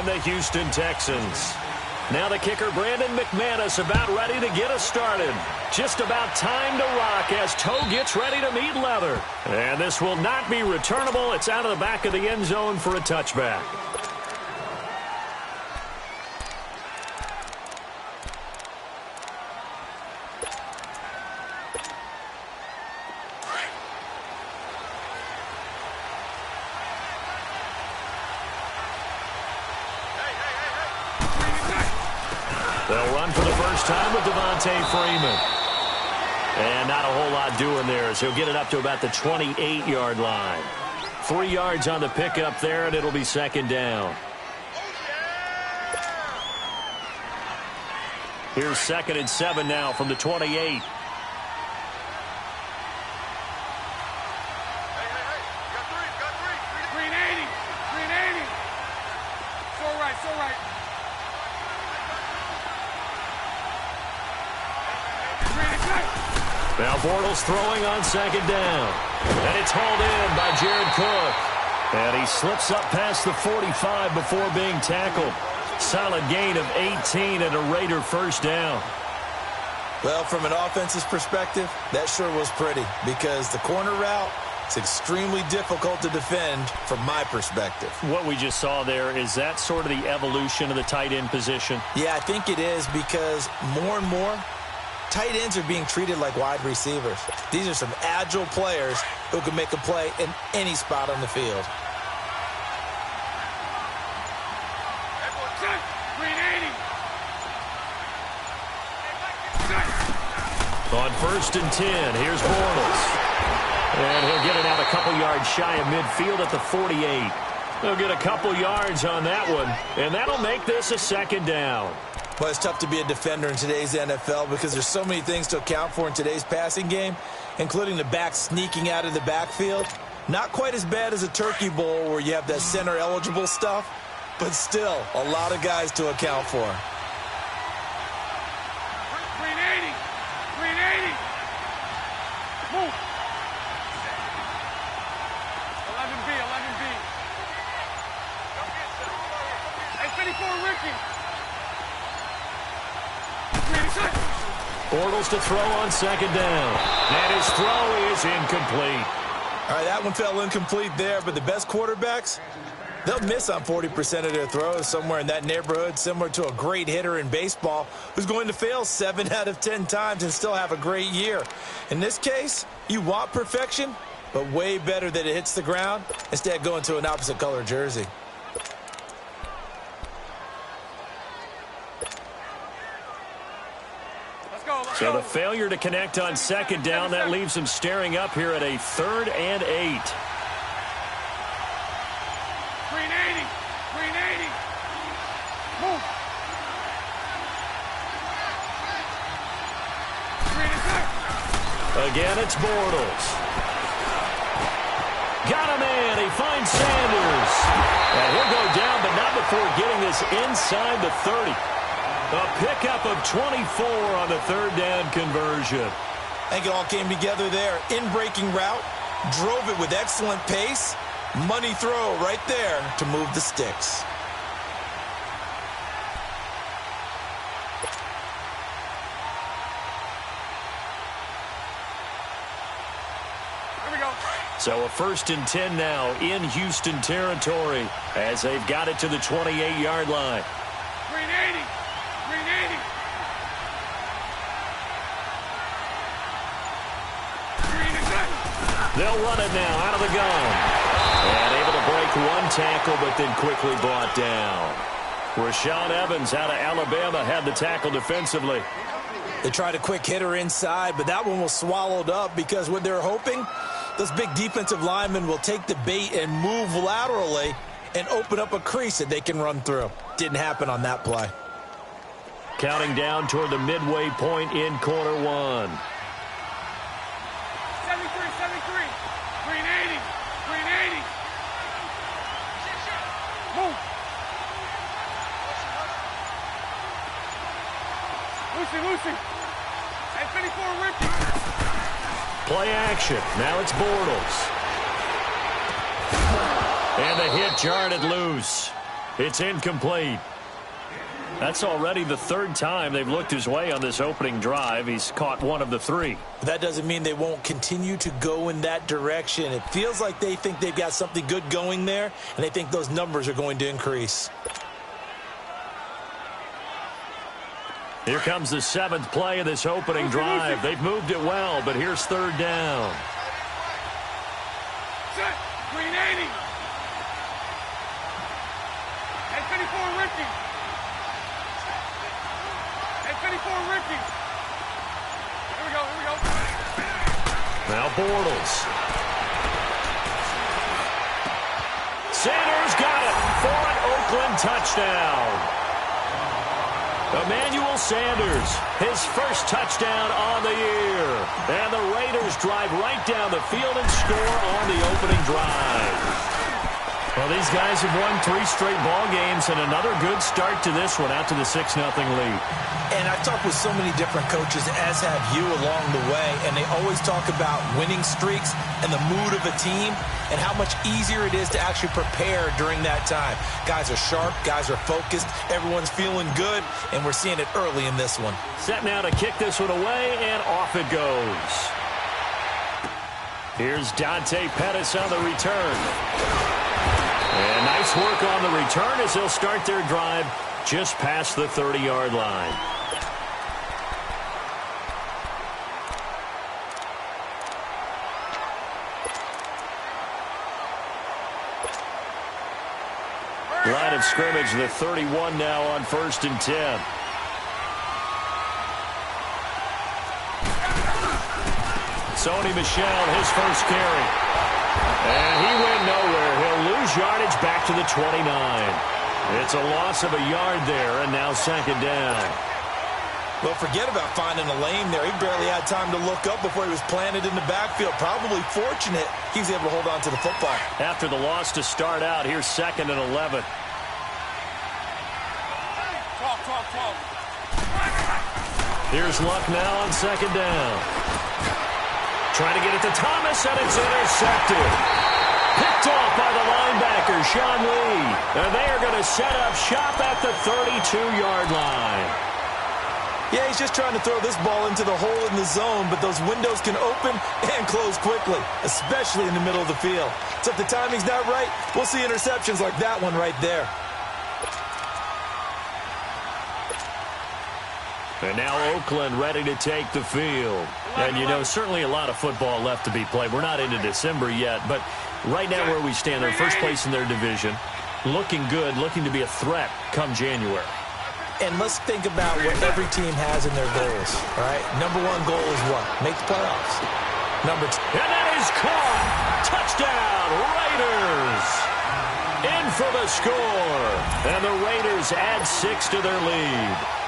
and the Houston Texans. Now the kicker, Brandon McManus, about ready to get us started. Just about time to rock as toe gets ready to meet leather. And this will not be returnable. It's out of the back of the end zone for a touchback. They'll run for the first time with Devontae Freeman. And not a whole lot doing there as he'll get it up to about the 28-yard line. 3 yards on the pickup there, and it'll be second down. Here's 2nd and 7 now from the 28. Now Bortles throwing on second down. And it's hauled in by Jared Cook. And he slips up past the 45 before being tackled. Solid gain of 18 and a Raider first down. Well, from an offensive perspective, that sure was pretty because the corner route is extremely difficult to defend from my perspective. What we just saw there, is that sort of the evolution of the tight end position? Yeah, I think it is because more and more, tight ends are being treated like wide receivers. These are some agile players who can make a play in any spot on the field. On 1st and 10, here's Bortles. And he'll get it out a couple yards shy of midfield at the 48. He'll get a couple yards on that one, and that'll make this a second down. Well, it's tough to be a defender in today's NFL because there's so many things to account for in today's passing game, including the back sneaking out of the backfield. Not quite as bad as a turkey bowl where you have that center-eligible stuff, but still a lot of guys to account for. Green 80. Green 80. Move. 11B, 11B. Hey, 54, Ricky. Bortles to throw on second down. And his throw is incomplete. All right, that one fell incomplete there, but the best quarterbacks, they'll miss on 40% of their throws, somewhere in that neighborhood, similar to a great hitter in baseball who's going to fail 7 out of 10 times and still have a great year. In this case, you want perfection, but way better that it hits the ground instead of going to an opposite color jersey. So the failure to connect on second down, that leaves him staring up here at a 3rd and 8. Green 80. Green 80. Move. Green is there. Again, it's Bortles. Got him in. He finds Sanders. And he'll go down, but not before getting this inside the 30. A pickup of 24 on the 3rd down conversion. I think it all came together there. In-breaking route, drove it with excellent pace. Money throw right there to move the sticks. Here we go. So a 1st and 10 now in Houston territory as they've got it to the 28-yard line. Green 80. Green 80. Green is there. They'll run it now out of the gun. And able to break one tackle, but then quickly brought down. Rashaan Evans out of Alabama had the tackle defensively. They tried a quick hitter inside, but that one was swallowed up because what they're hoping, those big defensive linemen will take the bait and move laterally and open up a crease that they can run through. Didn't happen on that play. Counting down toward the midway point in quarter 1. 73, 73. Green 80. Green 80. Move. Lucy. And 54, Ricky. Play action. Now it's Bortles. And the hit jarred it loose. It's incomplete. That's already the third time they've looked his way on this opening drive. He's caught one of the three. But that doesn't mean they won't continue to go in that direction. It feels like they think they've got something good going there, and they think those numbers are going to increase. Here comes the seventh play of this opening drive. They've moved it well, but here's third down. Set. Green 80. Hey, 54, Ricky. Hey, 54, Ricky. Here we go, here we go. Now Bortles. Sanders got it for an Oakland touchdown. Emmanuel Sanders, his first touchdown on the year. And the Raiders drive right down the field and score on the opening drive. Well, these guys have won 3 straight ball games and another good start to this one out to the 6-0 lead. And I've talked with so many different coaches, as have you, along the way, and they always talk about winning streaks and the mood of a team and how much easier it is to actually prepare during that time. Guys are sharp, guys are focused, everyone's feeling good, and we're seeing it early in this one. Set now to kick this one away, and off it goes. Here's Dante Pettis on the return. And nice work on the return as they'll start their drive just past the 30-yard line. Line of scrimmage, the 31 now on 1st and 10. Sony Michel, his first carry. And he went nowhere. He'll lose yardage back to the 29. It's a loss of a yard there, and now 2nd down. Well, forget about finding a lane there. He barely had time to look up before he was planted in the backfield. Probably fortunate he was able to hold on to the football. After the loss to start out, here's 2nd and 11. 12, 12, 12. Here's Luck now on 2nd down. Trying to get it to Thomas, and it's intercepted. Picked off by the linebacker, Sean Lee. And they are going to set up shop at the 32-yard line. Yeah, he's just trying to throw this ball into the hole in the zone, but those windows can open and close quickly, especially in the middle of the field. So if the timing's not right, we'll see interceptions like that one right there. And now Oakland ready to take the field. And, you know, certainly a lot of football left to be played. We're not into December yet, but right now where we stand, they're first place in their division, looking good, looking to be a threat come January. And let's think about what every team has in their goals, all right? Number 1 goal is what? Make the playoffs. Number 2. And that is caught. Touchdown, Raiders. In for the score. And the Raiders add 6 to their lead.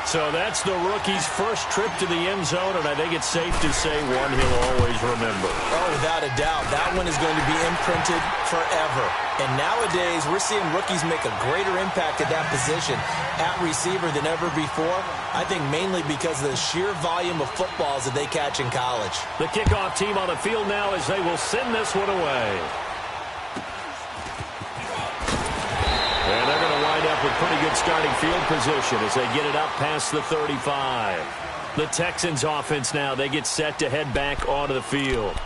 So that's the rookie's first trip to the end zone, and I think it's safe to say one he'll always remember. Oh, without a doubt. That one is going to be imprinted forever. And nowadays, we're seeing rookies make a greater impact at that position at receiver than ever before. I think mainly because of the sheer volume of footballs that they catch in college. The kickoff team on the field now as they will send this one away. And they're going to wind up with pretty good starting field position as they get it up past the 35. The Texans offense now, they get set to head back onto the field.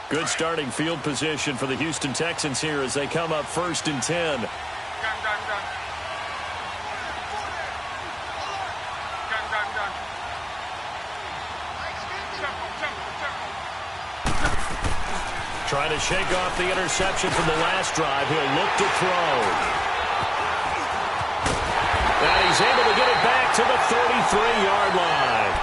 Good starting field position for the Houston Texans here as they come up 1st and 10. Gun. Trying to shake off the interception from the last drive. He'll look to throw. And he's able to get it back to the 33-yard line.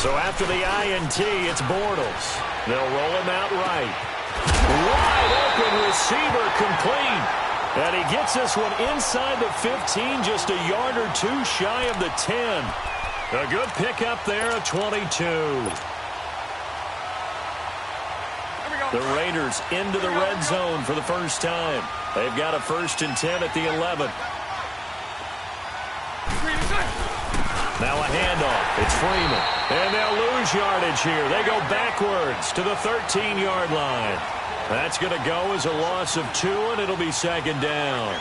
So after the INT, it's Bortles. They'll roll him out right. Wide open receiver complete. And he gets this one inside the 15, just a yard or two shy of the 10. A good pickup there of 22. The Raiders into the red zone for the first time. They've got a 1st and 10 at the 11. Now a handoff. It's Freeman. And they'll lose yardage here. They go backwards to the 13-yard line. That's going to go as a loss of 2, and it'll be 2nd down.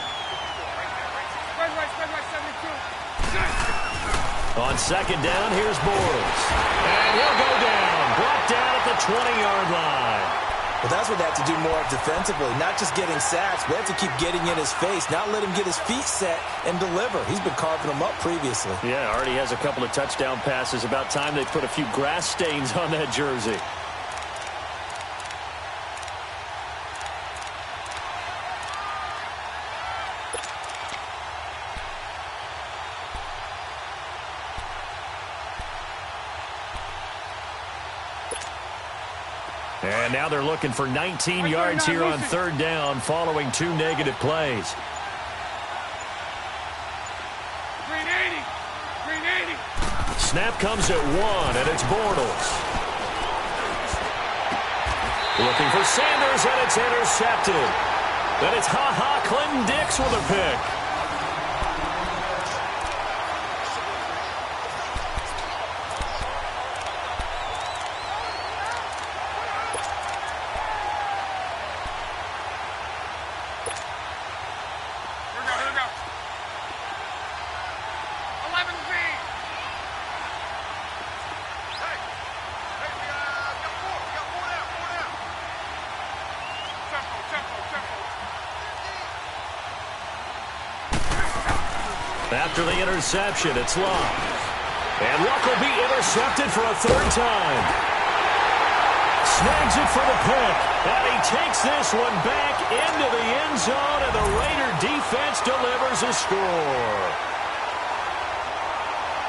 On 2nd down, here's Bortles. And he'll go down. Brought down at the 20-yard line. Well, that's what they have to do more defensively. Not just getting sacks, but they have to keep getting in his face. Not let him get his feet set and deliver. He's been carving them up previously. Yeah, already has a couple of touchdown passes. About time they put a few grass stains on that jersey. And now they're looking for 19 yards here on 3rd down following 2 negative plays. Green 80. Snap comes at 1, and it's Bortles. Looking for Sanders, and it's intercepted. Then it's Clinton Dix with a pick. After the interception, it's Luck. And Luck will be intercepted for a 3rd time. Snags it for the pick. And he takes this one back into the end zone, and the Raider defense delivers a score.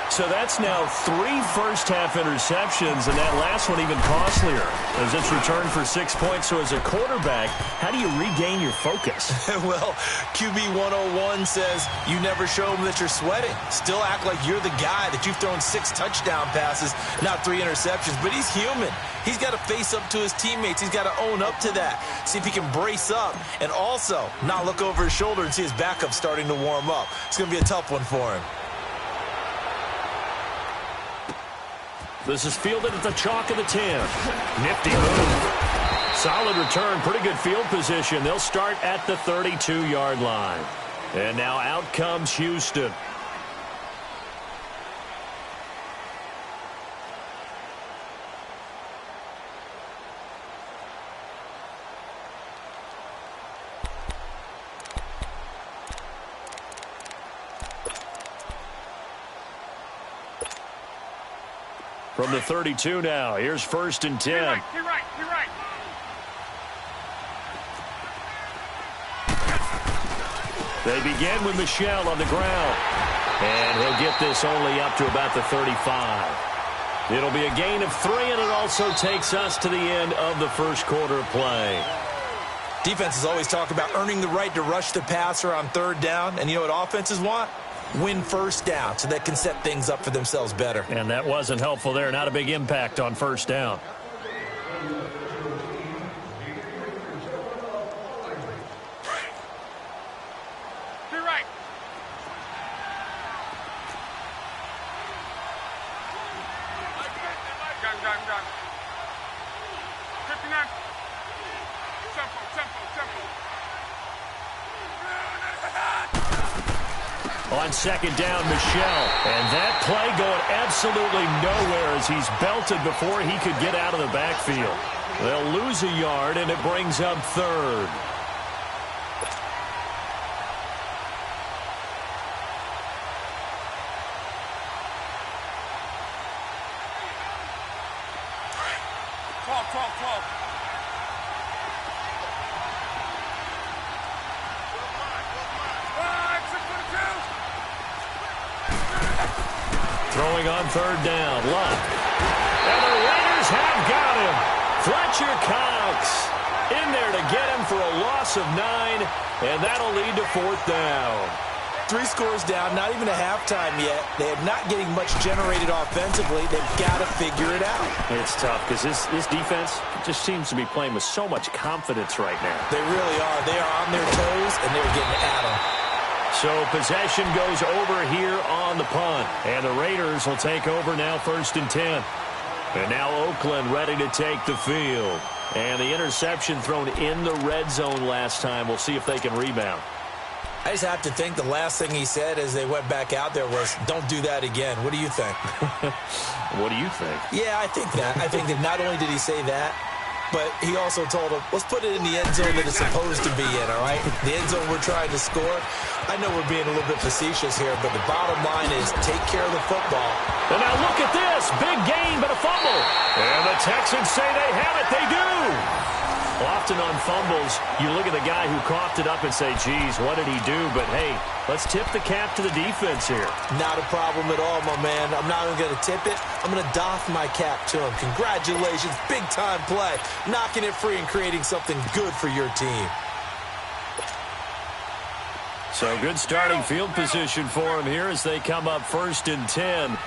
So that's now 3 first-half interceptions, and that last one even costlier as it's returned for 6 points. So as a quarterback, how do you regain your focus? Well, QB 101 says you never show them that you're sweating. Still act like you're the guy that you've thrown 6 touchdown passes, not 3 interceptions. But he's human. He's got to face up to his teammates. He's got to own up to that. See if he can brace up and also not look over his shoulder and see his backup starting to warm up. It's going to be a tough one for him. This is fielded at the chalk of the 10. Nifty move. Solid return, pretty good field position. They'll start at the 32-yard line. And now out comes Houston. From the 32 now, here's 1st and 10. You're right. They begin with Michel on the ground. And he'll get this only up to about the 35. It'll be a gain of 3, and it also takes us to the end of the first quarter of play. Defenses always talk about earning the right to rush the passer on 3rd down. And you know what offenses want? Win 1st down so they can set things up for themselves better. And that wasn't helpful there. Not a big impact on 1st down. To your right. Gun. 59. Tempo. On 2nd down, Michel. And that play going absolutely nowhere as he's belted before he could get out of the backfield. They'll lose a yard, and it brings up 3rd. Throwing on 3rd down, Luck. And the Raiders have got him. Fletcher Cox. In there to get him for a loss of 9, and that'll lead to 4th down. 3 scores down, not even a halftime yet. They are not getting much generated offensively. They've got to figure it out. It's tough because this defense just seems to be playing with so much confidence right now. They really are. They are on their toes, and they're getting at them. So possession goes over here on the punt, and the Raiders will take over now 1st and 10. And now Oakland ready to take the field. And the interception thrown in the red zone last time. We'll see if they can rebound. I just have to think the last thing he said as they went back out there was, don't do that again. What do you think? What do you think? Yeah, I think that. I think that not only did he say that, but he also told him, let's put it in the end zone that it's supposed to be in, all right? The end zone we're trying to score. I know we're being a little bit facetious here, but the bottom line is take care of the football. And now look at this. Big gain, but a fumble. And the Texans say they have it. They do. Often on fumbles, you look at the guy who coughed it up and say, geez, what did he do? But, hey, let's tip the cap to the defense here. Not a problem at all, my man. I'm not even going to tip it. I'm going to doff my cap to him. Congratulations. Big-time play. Knocking it free and creating something good for your team. So good starting field position for him here as they come up 1st and 10.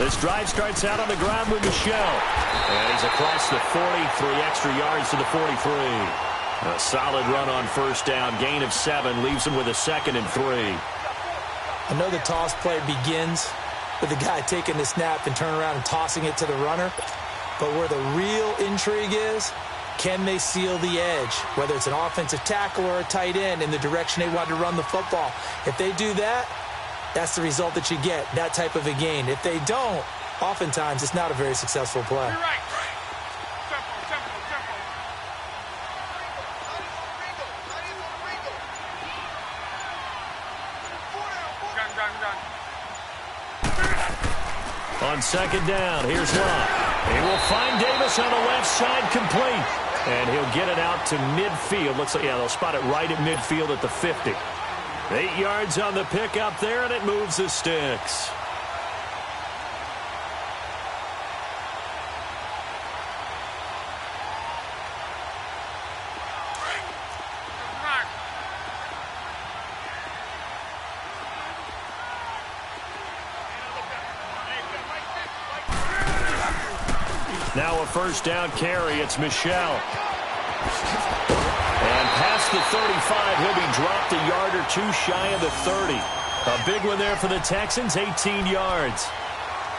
This drive starts out on the ground with Michel. And he's across the 40, 3 extra yards to the 43. A solid run on 1st down. Gain of 7 leaves him with a 2nd and 3. I know the toss play begins with the guy taking the snap and turning around and tossing it to the runner. But where the real intrigue is, can they seal the edge? Whether it's an offensive tackle or a tight end in the direction they want to run the football. If they do that, that's the result that you get, that type of a gain. If they don't, oftentimes it's not a very successful play. You're right. Tempo. Gun. On 2nd down, here's Lott. He will find Davis on the left side, complete. And he'll get it out to midfield. Looks like, yeah, they'll spot it right at midfield at the 50. 8 yards on the pickup there, and it moves the sticks. Now a 1st down carry. It's Michel. And past the 35, he'll be dropped a yard or 2 shy of the 30. A big one there for the Texans, 18 yards.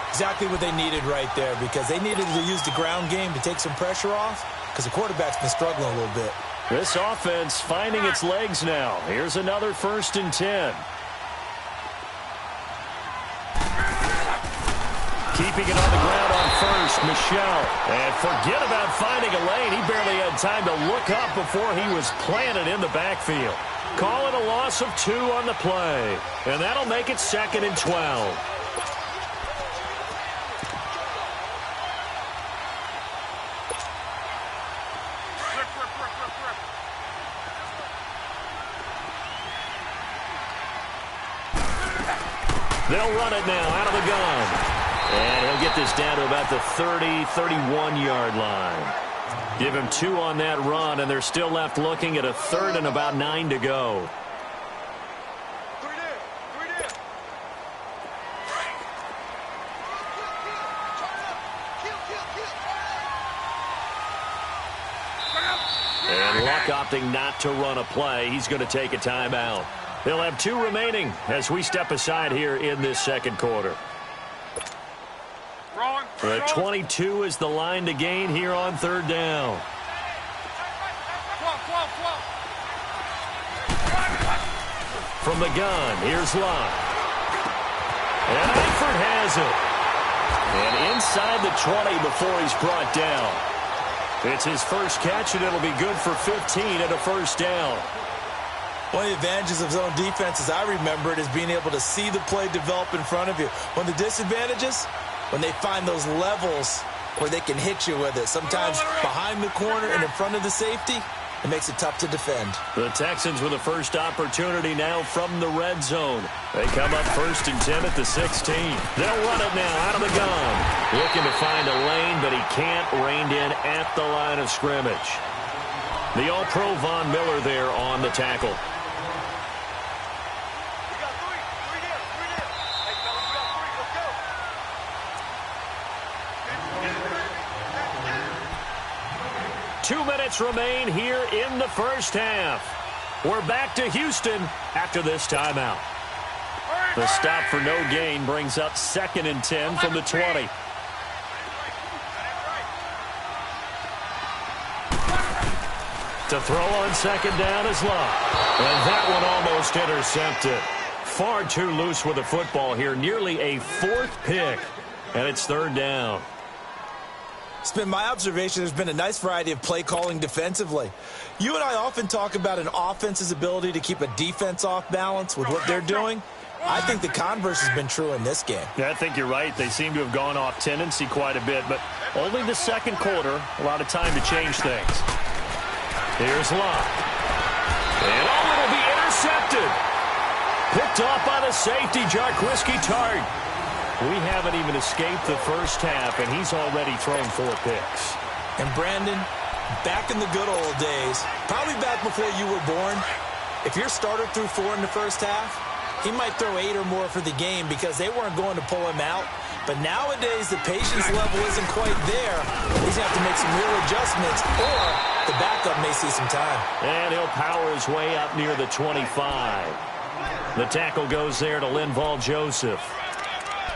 Exactly what they needed right there, because they needed to use the ground game to take some pressure off, because the quarterback's been struggling a little bit. This offense finding its legs now. Here's another 1st and 10. Keeping it on the ground on 1st, Michel. And forget about finding a lane. He barely had time to look up before he was planted in the backfield. Call it a loss of 2 on the play. And that'll make it 2nd and 12. They'll run it now out of the gun. And he'll get this down to about the 30, 31-yard line. Give him 2 on that run, and they're still left looking at a 3rd and about 9 to go. And Luck opting not to run a play. He's going to take a timeout. They'll have 2 remaining as we step aside here in this 2nd quarter. The 22 is the line to gain here on 3rd down. From the gun, here's Lott. And Eifert has it. And inside the 20 before he's brought down. It's his first catch, and it'll be good for 15 and a 1st down. One of the advantages of zone defense, as I remember it, is being able to see the play develop in front of you. One of the disadvantages, when they find those levels where they can hit you with it. Sometimes behind the corner and in front of the safety, It makes it tough to defend. The Texans with the first opportunity now from the red zone. They come up 1st and 10 at the 16. They'll run it now out of the gun. Looking to find a lane, but he can't. Reined in at the line of scrimmage. The All-Pro Von Miller there on the tackle. We got three there. Hey, fellas, we got three. Let's go. 2 minutes remain here in the first half. We're back to Houston after this timeout. The stop for no gain brings up 2nd and 10 from the 20. To throw on 2nd down is Love. And that one almost intercepted. Far too loose with the football here. Nearly a 4th pick. And it's 3rd down. It's been my observation there's been a nice variety of play calling defensively. You and I often talk about an offense's ability to keep a defense off balance with what they're doing. I think the converse has been true in this game. Yeah, I think you're right. They seem to have gone off tendency quite a bit, but only the 2nd quarter, a lot of time to change things. Here's Love. And it'll be intercepted. Picked off by the safety, Jarquiski Tart. We haven't even escaped the first half, and he's already thrown 4 picks. And Brandon, back in the good old days, probably back before you were born, if your starter threw 4 in the first half, he might throw 8 or more for the game because they weren't going to pull him out. But nowadays, the patience level isn't quite there. He's going to have to make some real adjustments, or the backup may see some time. And he'll power his way up near the 25. The tackle goes there to Linval Joseph.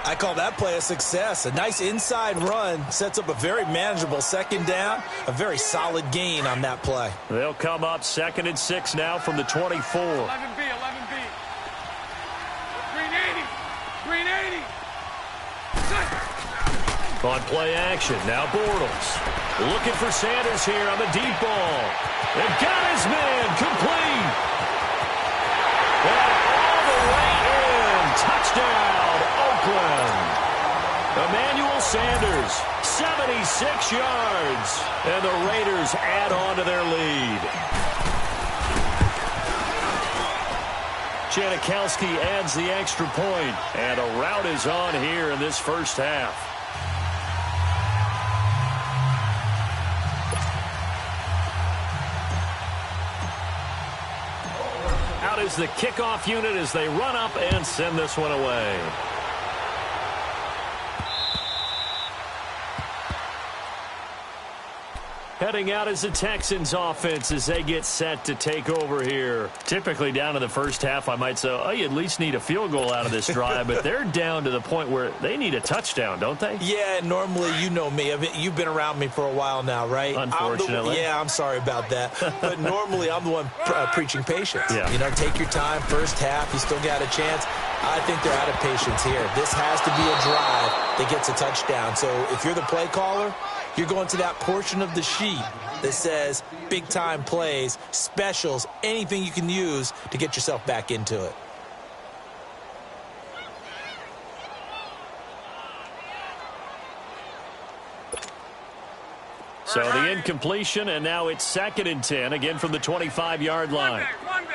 I call that play a success. A nice inside run sets up a very manageable 2nd down. A very solid gain on that play. They'll come up 2nd and 6 now from the 24. 11B. Green 80. On play action, now Bortles. Looking for Sanders here on the deep ball. And got his man complete. And all the way in. Touchdown, Oakland. Emmanuel Sanders, 76 yards. And the Raiders add on to their lead. Janikowski adds the extra point. And a rout is on here in this first half. Out is the kickoff unit as they run up and send this one away. Heading out is the Texans offense as they get set to take over here. Typically down to the first half, I might say, oh, you at least need a field goal out of this drive, but they're down to the point where they need a touchdown, don't they? Yeah, normally, you know me. You've been around me for a while now, right? Unfortunately. I'm sorry about that. But normally, I'm the one preaching patience. Yeah. You know, take your time. First half, you still got a chance. I think they're out of patience here. This has to be a drive that gets a touchdown. So if you're the play caller, you're going to that portion of the sheet that says big-time plays, specials, anything you can use to get yourself back into it. So the incompletion, and now it's 2nd and 10, again from the 25-yard line. Monday.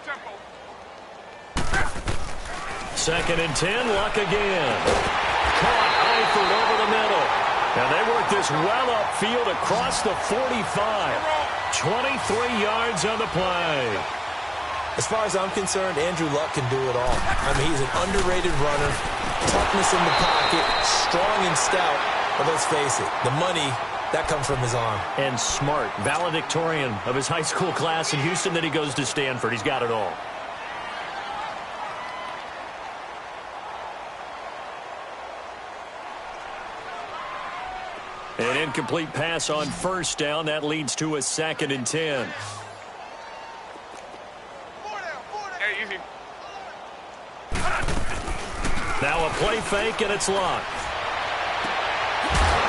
Tempo. 2nd and 10, Luck again. Caught Eifert over the middle. And they work this well upfield across the 45. 23 yards on the play. As far as I'm concerned, Andrew Luck can do it all. I mean, he's an underrated runner, toughness in the pocket, strong and stout. But let's face it, the money, that comes from his arm. And smart, valedictorian of his high school class in Houston. Then he goes to Stanford. He's got it all. An incomplete pass on first down. That leads to a 2nd and 10. Hey, easy. Now a play fake, and it's Luck.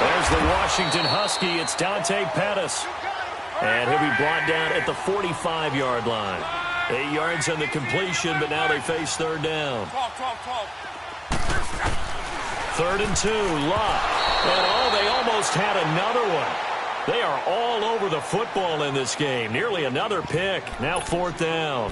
There's the Washington Husky. It's Dante Pettis. And he'll be brought down at the 45-yard line. 8 yards on the completion, but now they face 3rd down. 12. 3rd and 2, Luck. And oh, they almost had another one. They are all over the football in this game. Nearly another pick. Now 4th down.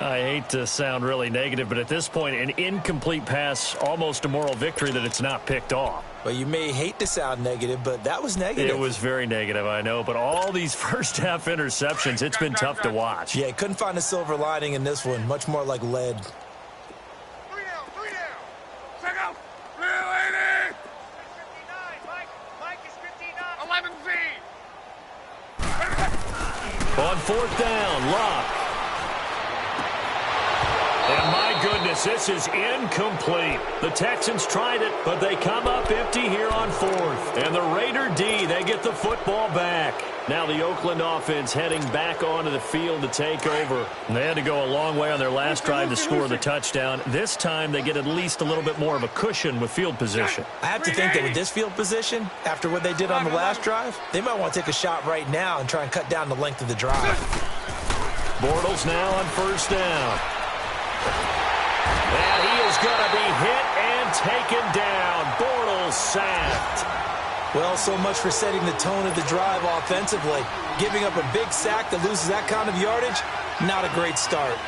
I hate to sound really negative, but at this point, an incomplete pass, almost a moral victory that it's not picked off. Well, you may hate to sound negative, but that was negative. It was very negative, I know, but all these first-half interceptions, it's been tough to watch. Yeah, couldn't find a silver lining in this one. Much more like lead. 3 down, 3 down. Check out. 380. 59, Mike is 59. 11Z. On 4th down, Luck. And my goodness, this is incomplete. The Texans tried it, but they come up empty here on 4th. And the Raider D, they get the football back. Now the Oakland offense heading back onto the field to take over. And they had to go a long way on their last drive to score the touchdown. This time they get at least a little bit more of a cushion with field position. I have to think that with this field position, after what they did on the last drive, they might want to take a shot right now and try and cut down the length of the drive. Bortles now on 1st down. And he is going to be hit and taken down. Bortles sacked. Well, so much for setting the tone of the drive offensively. Giving up a big sack that loses that kind of yardage, not a great start.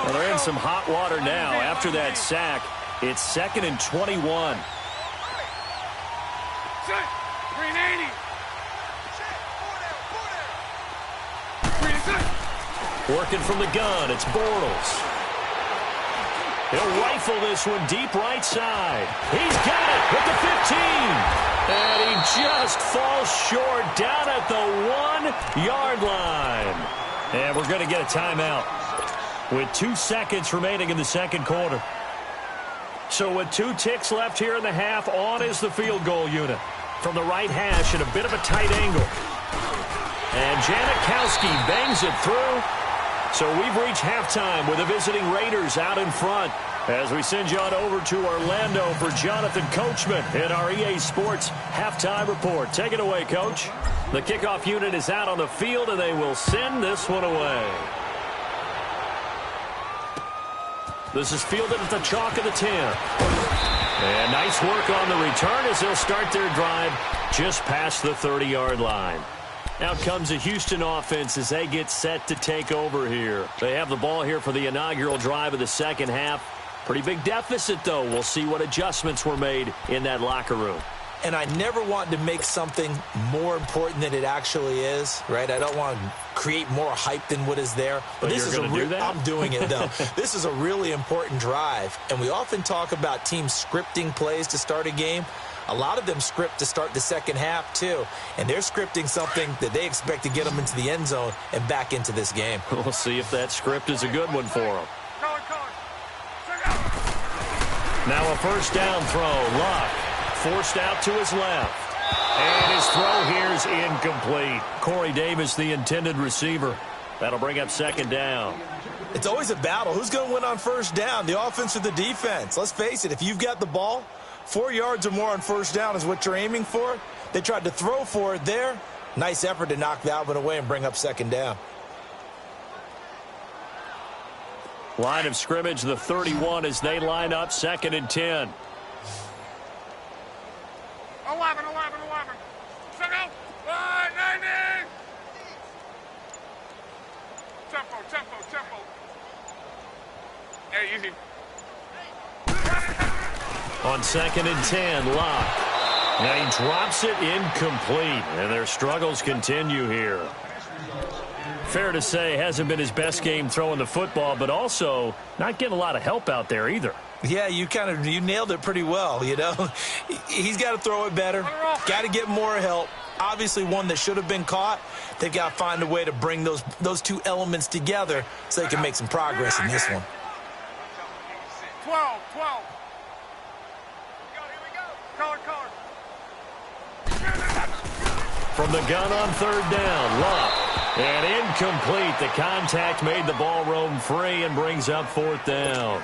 Well, they're in some hot water now. After that sack, it's 2nd and 21. 380. Working from the gun, it's Bortles. He'll rifle this one deep right side. He's got it with the 15. And he just falls short down at the 1-yard line. And we're going to get a timeout with 2 seconds remaining in the second quarter. So with 2 ticks left here in the half, on is the field goal unit. From the right hash at a bit of a tight angle. And Janikowski bangs it through. So we've reached halftime with the visiting Raiders out in front. As we send you on over to Orlando for Jonathan Coachman in our EA Sports Halftime Report. Take it away, Coach. The kickoff unit is out on the field, and they will send this one away. This is fielded at the chalk of the 10. And nice work on the return as they'll start their drive just past the 30-yard line. Out comes the Houston offense as they get set to take over here. They have the ball here for the inaugural drive of the second half. Pretty big deficit, though. We'll see what adjustments were made in that locker room. And I never want to make something more important than it actually is, right? I don't want to create more hype than what is there. But this you're going to do that? I'm doing it, though. This is a really important drive. And we often talk about teams scripting plays to start a game. A lot of them script to start the second half, too. And they're scripting something that they expect to get them into the end zone and back into this game. We'll see if that script is a good one for them. Now a first down throw. Luck forced out to his left. And his throw here is incomplete. Corey Davis, the intended receiver. That'll bring up second down. It's always a battle. Who's going to win on first down, the offense or the defense? Let's face it, if you've got the ball, 4 yards or more on first down is what you're aiming for. They tried to throw for it there. Nice effort to knock that one away and bring up second down. Line of scrimmage, the 31 as they line up 2nd and 10. 11. Check out. 90. Tempo. Hey, easy. On 2nd and 10, Luck. Now he drops it incomplete, and their struggles continue here. Fair to say, hasn't been his best game throwing the football, but also not getting a lot of help out there either. Yeah, you nailed it pretty well, you know. He's got to throw it better, got to get more help. Obviously one that should have been caught. They've got to find a way to bring those two elements together so they can make some progress in this one. 12. Color. From the gun on third down, Luck. And incomplete. The contact made the ball roam free and brings up 4th down.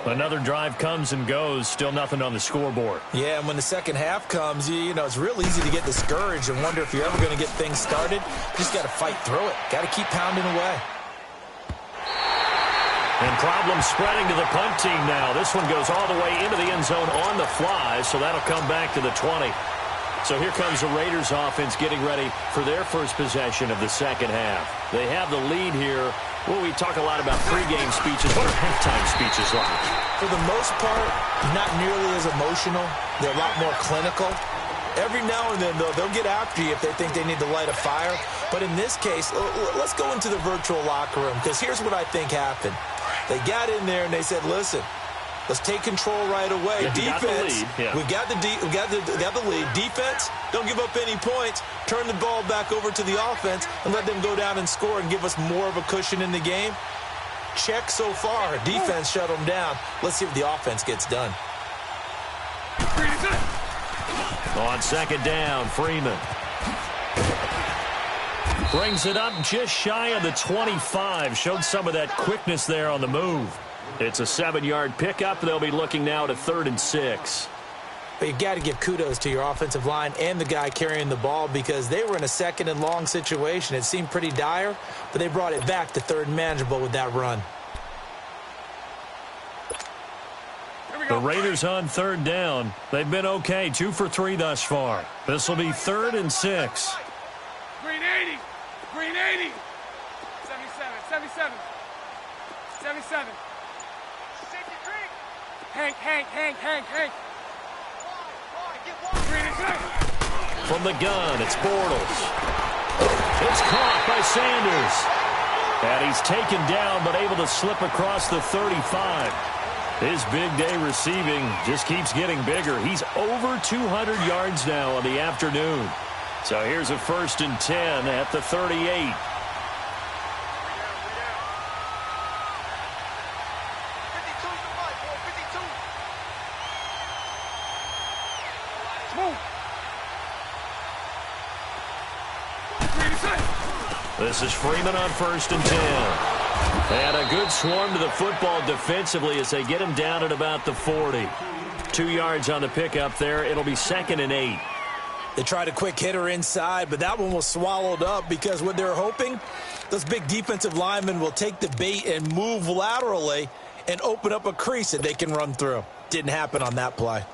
Another drive comes and goes. Still nothing on the scoreboard. Yeah, and when the second half comes, you know, it's real easy to get discouraged and wonder if you're ever going to get things started. You just got to fight through it. Got to keep pounding away. And problem spreading to the punt team now. This one goes all the way into the end zone on the fly, so that'll come back to the 20. So here comes the Raiders offense getting ready for their first possession of the second half. They have the lead here. Well, we talk a lot about pregame speeches. What are halftime speeches like? For the most part, not nearly as emotional. They're a lot more clinical. Every now and then, though, they'll get after you if they think they need to light a fire. But in this case, let's go into the virtual locker room, because here's what I think happened. They got in there and they said, listen, let's take control right away. Yeah, defense, we got the lead. Defense, don't give up any points. Turn the ball back over to the offense and let them go down and score and give us more of a cushion in the game. Check so far. Defense shut them down. Let's see if the offense gets done. On second down, Freeman brings it up just shy of the 25. Showed some of that quickness there on the move. It's a 7-yard pickup. They'll be looking now to 3rd and 6. But you got to give kudos to your offensive line and the guy carrying the ball, because they were in a 2nd and long situation. It seemed pretty dire, but they brought it back to 3rd and manageable with that run. The Raiders on 3rd down. They've been okay, 2 for 3 thus far. This will be 3rd and 6. Green 80. Green 80. 77. 77. Hank. From the gun, it's Bortles. It's caught by Sanders. And he's taken down, but able to slip across the 35. His big day receiving just keeps getting bigger. He's over 200 yards now on the afternoon. So here's a 1st and 10 at the 38. This is Freeman on 1st and 10. And a good swarm to the football defensively as they get him down at about the 40. 2 yards on the pickup there. It'll be 2nd and 8. They tried a quick hitter inside, but that one was swallowed up, because what they're hoping, those big defensive linemen will take the bait and move laterally and open up a crease that they can run through. Didn't happen on that play.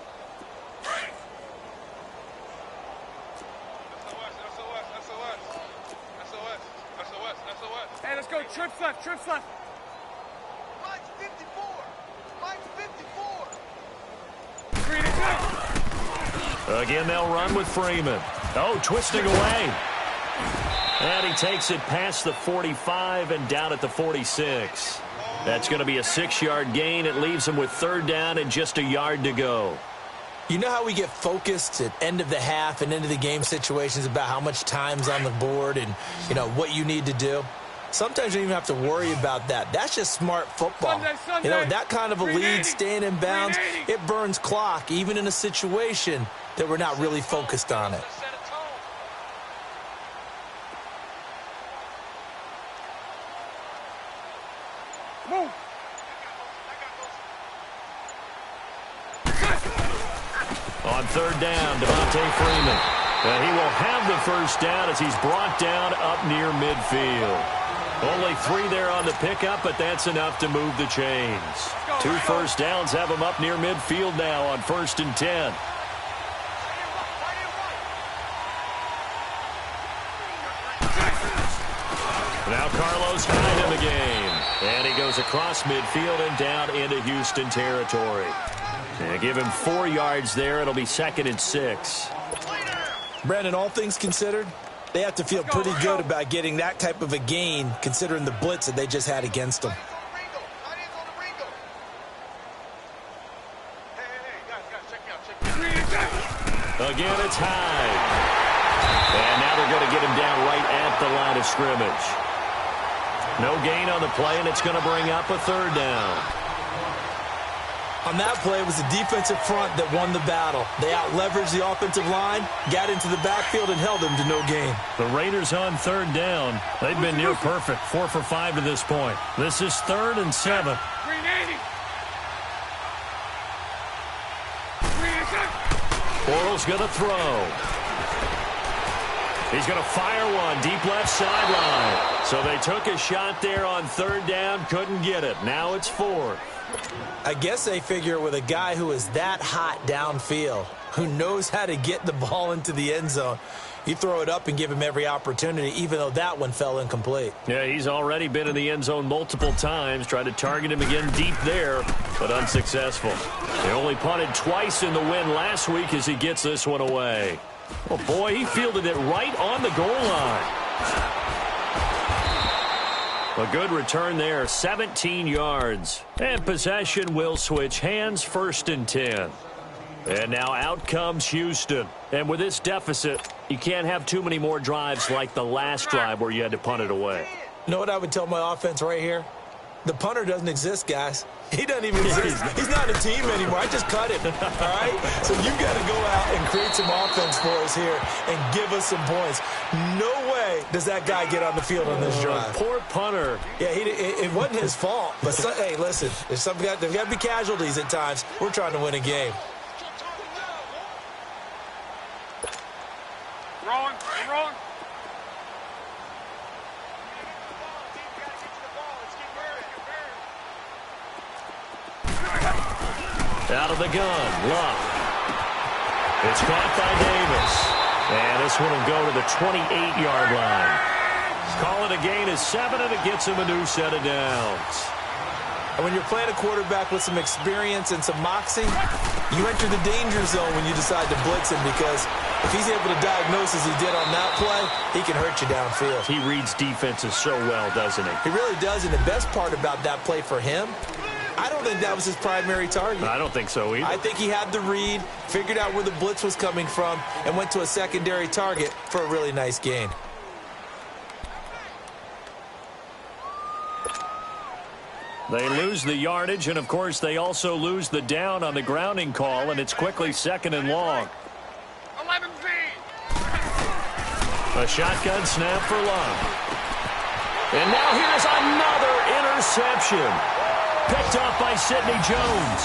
Hey, let's go. Trips left. Mike's 54. Mike's 54. Green and Again, they'll run with Freeman. Oh, twisting away. And he takes it past the 45 and down at the 46. That's going to be a 6-yard gain. It leaves him with 3rd down and just a yard to go. You know how we get focused at end of the half and end of the game situations about how much time's on the board and, what you need to do? Sometimes you don't even have to worry about that. That's just smart football. Sunday. That kind of a lead, staying in bounds, it burns clock, even in a situation that we're not really focused on it. Move. On 3rd down, Devontae Freeman. And he will have the 1st down as he's brought down up near midfield. Only 3 there on the pickup, but that's enough to move the chains. 2 1st downs have him up near midfield now on 1st and 10. Now Carlos Hyde in the game. And he goes across midfield and down into Houston territory. And give him 4 yards there. It'll be 2nd and 6. Brandon, all things considered, they have to feel pretty good about getting that type of a gain, considering the blitz that they just had against them. Again, it's Hyde. And now they're going to get him down right at the line of scrimmage. No gain on the play, and it's going to bring up a 3rd down. On that play, it was the defensive front that won the battle. They out-leveraged the offensive line, got into the backfield, and held them to no gain. The Raiders on 3rd down. They've been near perfect, 4 for 5 to this point. This is 3rd and 7. Green 80. Bortles going to throw. He's going to fire one deep left sideline. So they took a shot there on third down, couldn't get it. Now it's fourth. I guess they figure with a guy who is that hot downfield, who knows how to get the ball into the end zone, you throw it up and give him every opportunity, even though that one fell incomplete. Yeah, he's already been in the end zone multiple times, tried to target him again deep there, but unsuccessful. They only punted twice in the win last week as he gets this one away. Oh, boy, he fielded it right on the goal line. A good return there, 17 yards. And possession will switch hands, 1st and 10. And now out comes Houston. And with this deficit, you can't have too many more drives like the last drive where you had to punt it away. You know what I would tell my offense right here? The punter doesn't exist, guys. He doesn't even exist. He's not a team anymore. I just cut him, all right? So you've got to go out and create some offense for us here and give us some points. No way does that guy get on the field on this drive. Poor punter. Yeah, it wasn't his fault. But, hey, listen, there's got to be casualties at times. We're trying to win a game. Wrong. Out of the gun, Luck. It's caught by Davis. And this one will go to the 28-yard line. Call it a gain of 7, and it gets him a new set of downs. And when you're playing a quarterback with some experience and some moxie, you enter the danger zone when you decide to blitz him, because if he's able to diagnose as he did on that play, he can hurt you downfield. He reads defenses so well, doesn't he? He really does, and the best part about that play for him, I don't think that was his primary target. I don't think so either. I think he had the read, figured out where the blitz was coming from, and went to a secondary target for a really nice gain. They lose the yardage, and, of course, they also lose the down on the grounding call, and it's quickly 2nd and long. 11B. A shotgun snap for Luck. And now here's another interception. Picked off by Sidney Jones.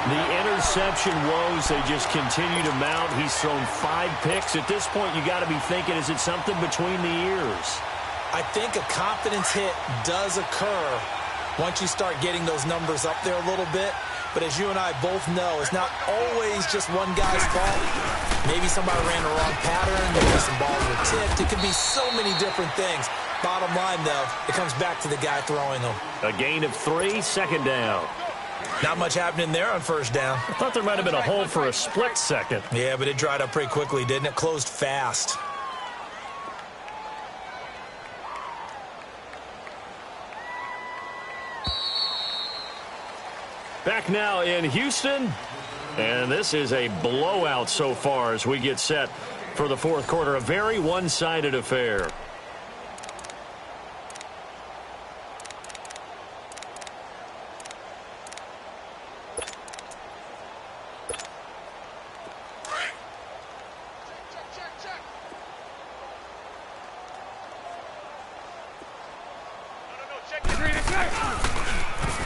The interception woes, they just continue to mount. He's thrown 5 picks. At this point, you got to be thinking, is it something between the ears? I think a confidence hit does occur once you start getting those numbers up there a little bit. But as you and I both know, it's not always just one guy's fault. Maybe somebody ran the wrong pattern. Maybe some balls were tipped. It could be so many different things. Bottom line, though, it comes back to the guy throwing them. A gain of 3, 2nd down. Not much happening there on 1st down. I thought there might have been a hole for a split second. Yeah, but it dried up pretty quickly, didn't it? Closed fast. Back now in Houston, and this is a blowout so far as we get set for the 4th quarter. A very one-sided affair.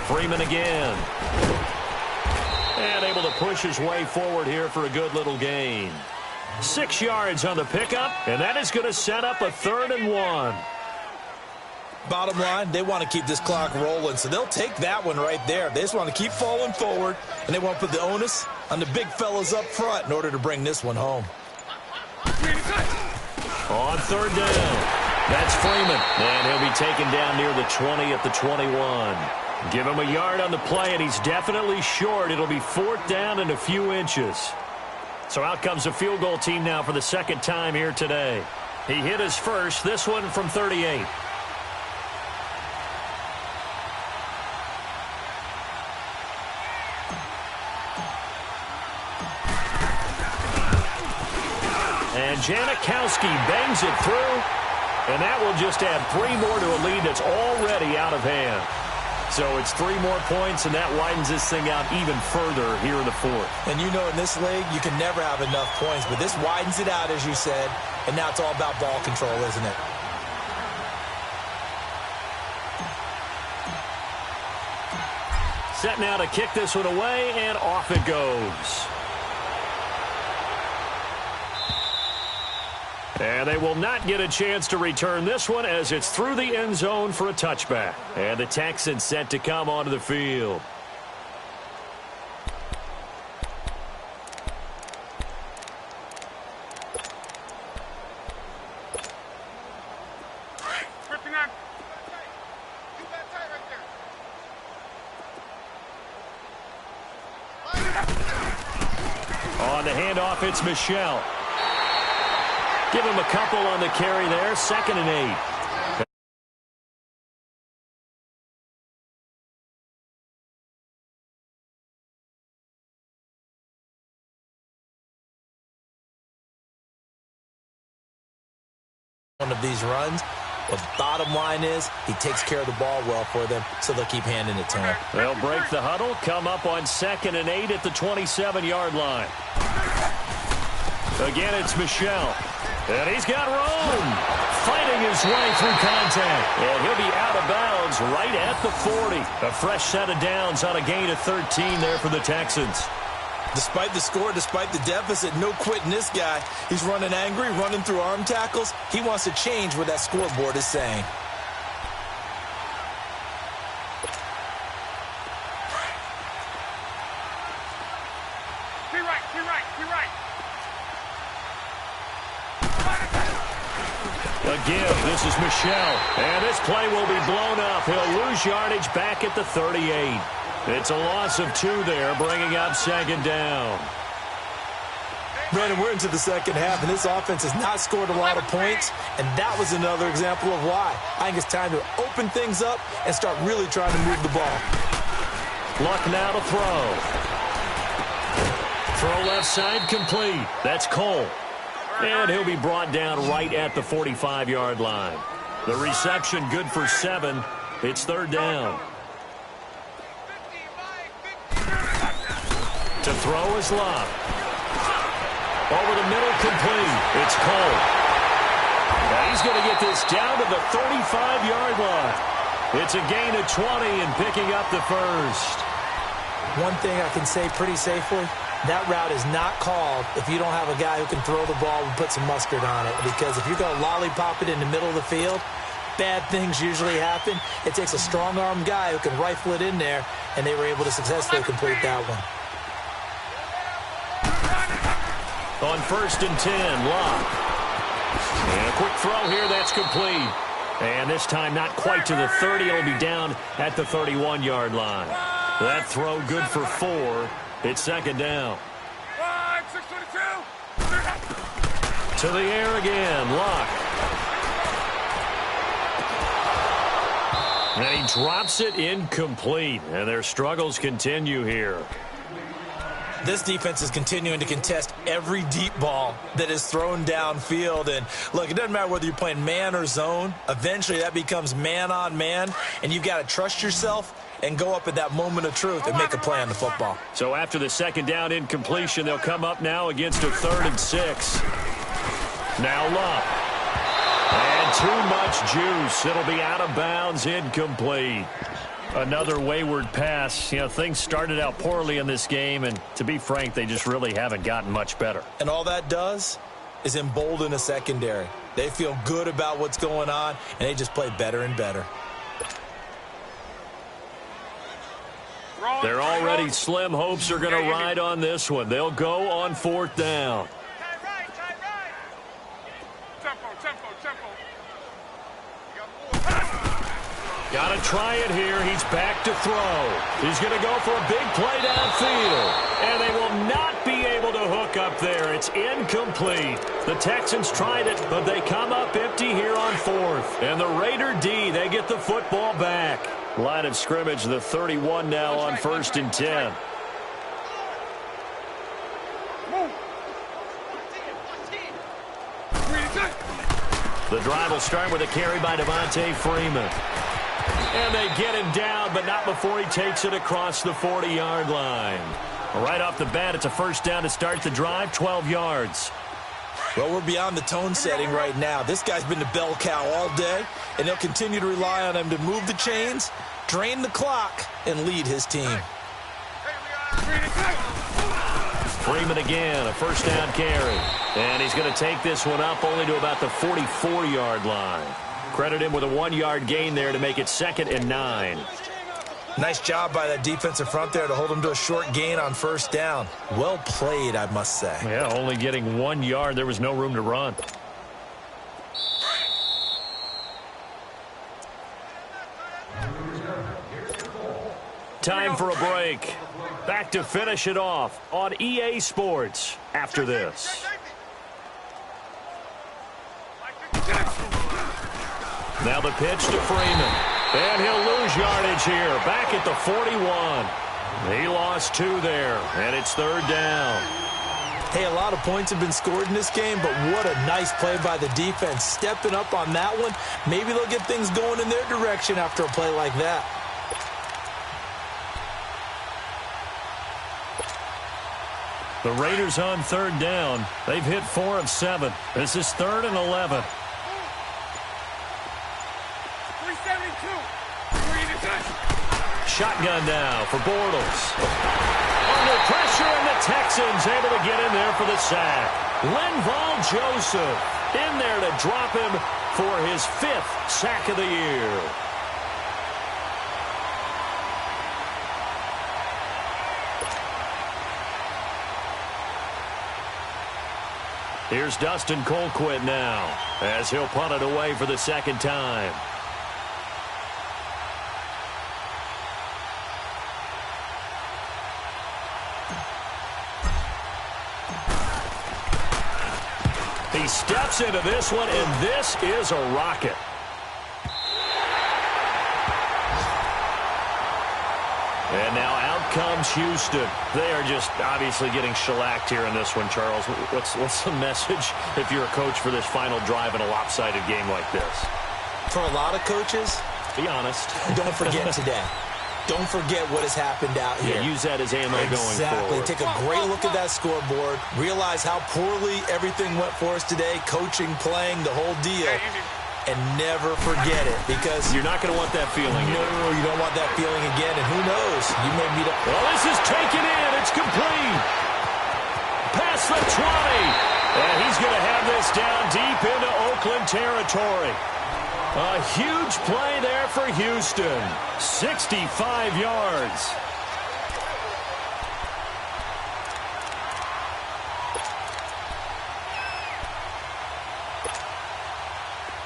Freeman again. And able to push his way forward here for a good little gain. 6 yards on the pickup, and that is going to set up a 3rd and 1. Bottom line, they want to keep this clock rolling, so they'll take that one right there. They just want to keep falling forward, and they want to put the onus on the big fellas up front in order to bring this one home. On 3rd down, that's Freeman, and he'll be taken down near the 20 at the 21. Give him a yard on the play, and he's definitely short. It'll be 4th down and a few inches. So out comes the field goal team now for the 2nd time here today. He hit his first, this one from 38. And Janikowski bangs it through, and that will just add 3 more to a lead that's already out of hand. So it's 3 more points, and that widens this thing out even further here in the 4th. And you know in this league, you can never have enough points, but this widens it out, as you said, and now it's all about ball control, isn't it? Set now to kick this one away, and off it goes. And they will not get a chance to return this one as it's through the end zone for a touchback. And the Texans set to come onto the field. On the handoff, it's Michelle. Give him a couple on the carry there, 2nd and 8. One of these runs, but bottom line is he takes care of the ball well for them, so they'll keep handing it to him. They'll break the huddle, come up on 2nd and 8 at the 27-yard line. Again, it's Michelle. And he's got room, fighting his way through contact. And he'll be out of bounds right at the 40. A fresh set of downs on a gain of 13 there for the Texans. Despite the score, despite the deficit, no quitting this guy. He's running angry, running through arm tackles. He wants to change what that scoreboard is saying. Again, this is Michelle. And this play will be blown up. He'll lose yardage back at the 38. It's a loss of 2 there, bringing up 2nd down. Brandon, we're into the second half, and this offense has not scored a lot of points, and that was another example of why. I think it's time to open things up and start really trying to move the ball. Luck now to throw. Throw left side complete. That's Cole. And he'll be brought down right at the 45-yard line. The reception good for 7. It's 3rd down. To throw is Love. Over the middle, complete. It's Cole. Now he's going to get this down to the 35-yard line. It's a gain of 20 and picking up the first. One thing I can say pretty safely, that route is not called if you don't have a guy who can throw the ball and put some mustard on it. Because if you're going to lollipop it in the middle of the field, bad things usually happen. It takes a strong-armed guy who can rifle it in there, and they were able to successfully complete that one. On 1st and 10, Locke. And a quick throw here, that's complete. And this time not quite to the 30. It'll be down at the 31-yard line. That throw good for 4. It's 2nd down. 622. To the air again, Locke. And he drops it incomplete. And their struggles continue here. This defense is continuing to contest every deep ball that is thrown downfield. And, look, it doesn't matter whether you're playing man or zone. Eventually that becomes man on man, and you've got to trust yourself and go up at that moment of truth and make a play on the football. So after the 2nd down incompletion, they'll come up now against a 3rd and 6. Now Love. And too much juice. It'll be out of bounds, incomplete. Another wayward pass. You know, things started out poorly in this game, and to be frank, they just really haven't gotten much better. And all that does is embolden a secondary. They feel good about what's going on, and they just play better and better. Their already slim hopes are going to ride on this one. They'll go on 4th down. Got to try it here. He's back to throw. He's going to go for a big play downfield. And they will not be able to hook up there. It's incomplete. The Texans tried it, but they come up empty here on 4th. And the Raider D, they get the football back. Line of scrimmage, the 31 now on 1st and 10. The drive will start with a carry by Devontae Freeman. And they get him down, but not before he takes it across the 40-yard line. Right off the bat, it's a 1st down to start the drive, 12 yards. Well, we're beyond the tone setting right now. This guy's been the bell cow all day, and they'll continue to rely on him to move the chains, drain the clock, and lead his team. Freeman again, a first down carry. And he's going to take this one up only to about the 44-yard line. Credit him with a 1-yard gain there to make it 2nd and 9. Nice job by that defensive front there to hold him to a short gain on first down. Well played, I must say. Yeah, only getting 1 yard. There was no room to run. Time for a break. Back to finish it off on EA Sports after this. Now the pitch to Freeman. And he'll lose yardage here. Back at the 41. He lost 2 there. And it's 3rd down. Hey, a lot of points have been scored in this game, but what a nice play by the defense. Stepping up on that one. Maybe they'll get things going in their direction after a play like that. The Raiders on 3rd down. They've hit 4 of 7. This is 3rd and 11. Shotgun now for Bortles. Under pressure, and the Texans able to get in there for the sack. Linval Joseph in there to drop him for his 5th sack of the year. Here's Dustin Colquitt now as he'll punt it away for the 2nd time. He steps into this one, and this is a rocket. And now out comes Houston. They are just obviously getting shellacked here in this one, Charles. What's the message if you're a coach for this final drive in a lopsided game like this? For a lot of coaches, be honest. Don't forget today. Don't forget what has happened out here. Yeah, use that as ammo going forward. Exactly. Take a great look at that scoreboard. Realize how poorly everything went for us today. Coaching, playing, the whole deal. And never forget it, because you're not going to want that feeling. No, you don't want that feeling again. And who knows? You may be. Well, this is taken in. It's complete. Past the 20. And he's going to have this down deep into Oakland territory. A huge play there for Houston. 65 yards.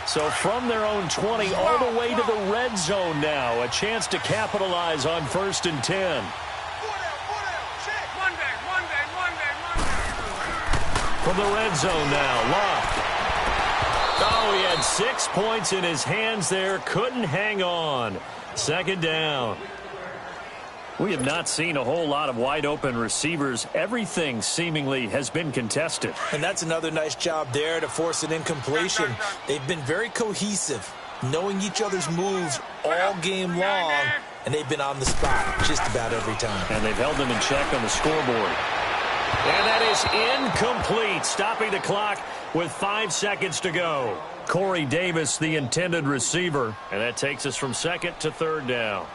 So from their own 20 all the way to the red zone now. A chance to capitalize on 1st and 10. From the red zone now, Locke. Oh, he had 6 points in his hands there. Couldn't hang on. 2nd down. We have not seen a whole lot of wide-open receivers. Everything seemingly has been contested. And that's another nice job there to force an incompletion. They've been very cohesive, knowing each other's moves all game long, and they've been on the spot just about every time. And they've held them in check on the scoreboard. And that is incomplete, stopping the clock with 5 seconds to go. Corey Davis, the intended receiver, and that takes us from 2nd to 3rd down.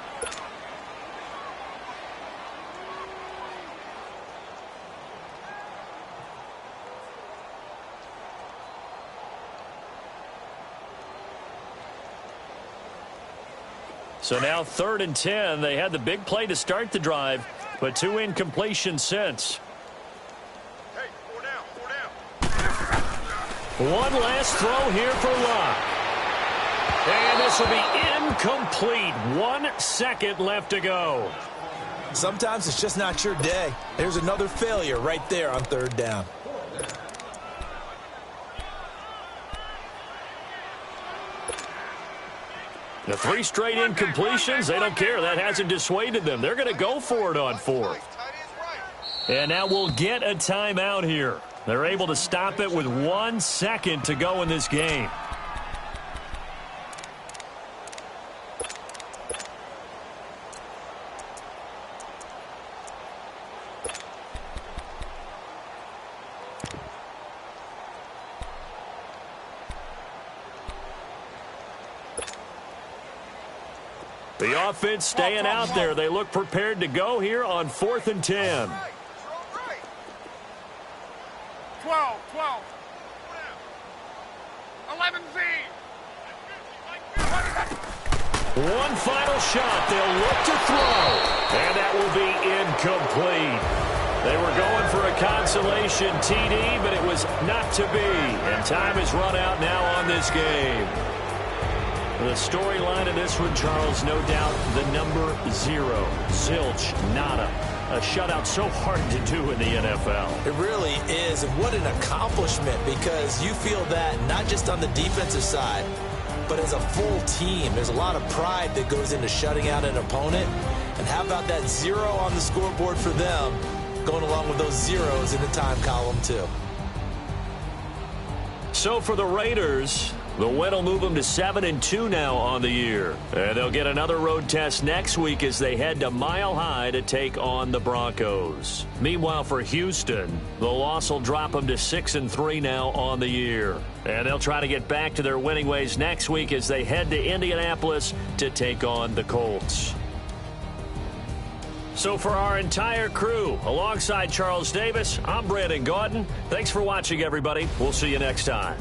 So now 3rd and 10. They had the big play to start the drive, but 2 incompletions since. Hey, 4 down. One last throw here for Locke. And this will be incomplete. 1 second left to go. Sometimes it's just not your day. There's another failure right there on 3rd down. The 3 straight incompletions, they don't care. That hasn't dissuaded them. They're going to go for it on 4th. And now we'll get a timeout here. They're able to stop it with 1 second to go in this game. The offense staying out there. They look prepared to go here on 4th and 10. 12. 11Z. One final shot. They'll look to throw. And that will be incomplete. They were going for a consolation TD, but it was not to be. And time has run out now on this game. The storyline of this one, Charles, no doubt the number 0. Zilch, nada. A shutout so hard to do in the NFL. It really is, and what an accomplishment, because you feel that not just on the defensive side, but as a full team. There's a lot of pride that goes into shutting out an opponent. And how about that 0 on the scoreboard for them, going along with those zeros in the time column too. So for the Raiders, the win will move them to 7-2 now on the year. And they'll get another road test next week as they head to Mile High to take on the Broncos. Meanwhile, for Houston, the loss will drop them to 6-3 now on the year. And they'll try to get back to their winning ways next week as they head to Indianapolis to take on the Colts. So for our entire crew, alongside Charles Davis, I'm Brandon Gaudin. Thanks for watching, everybody. We'll see you next time.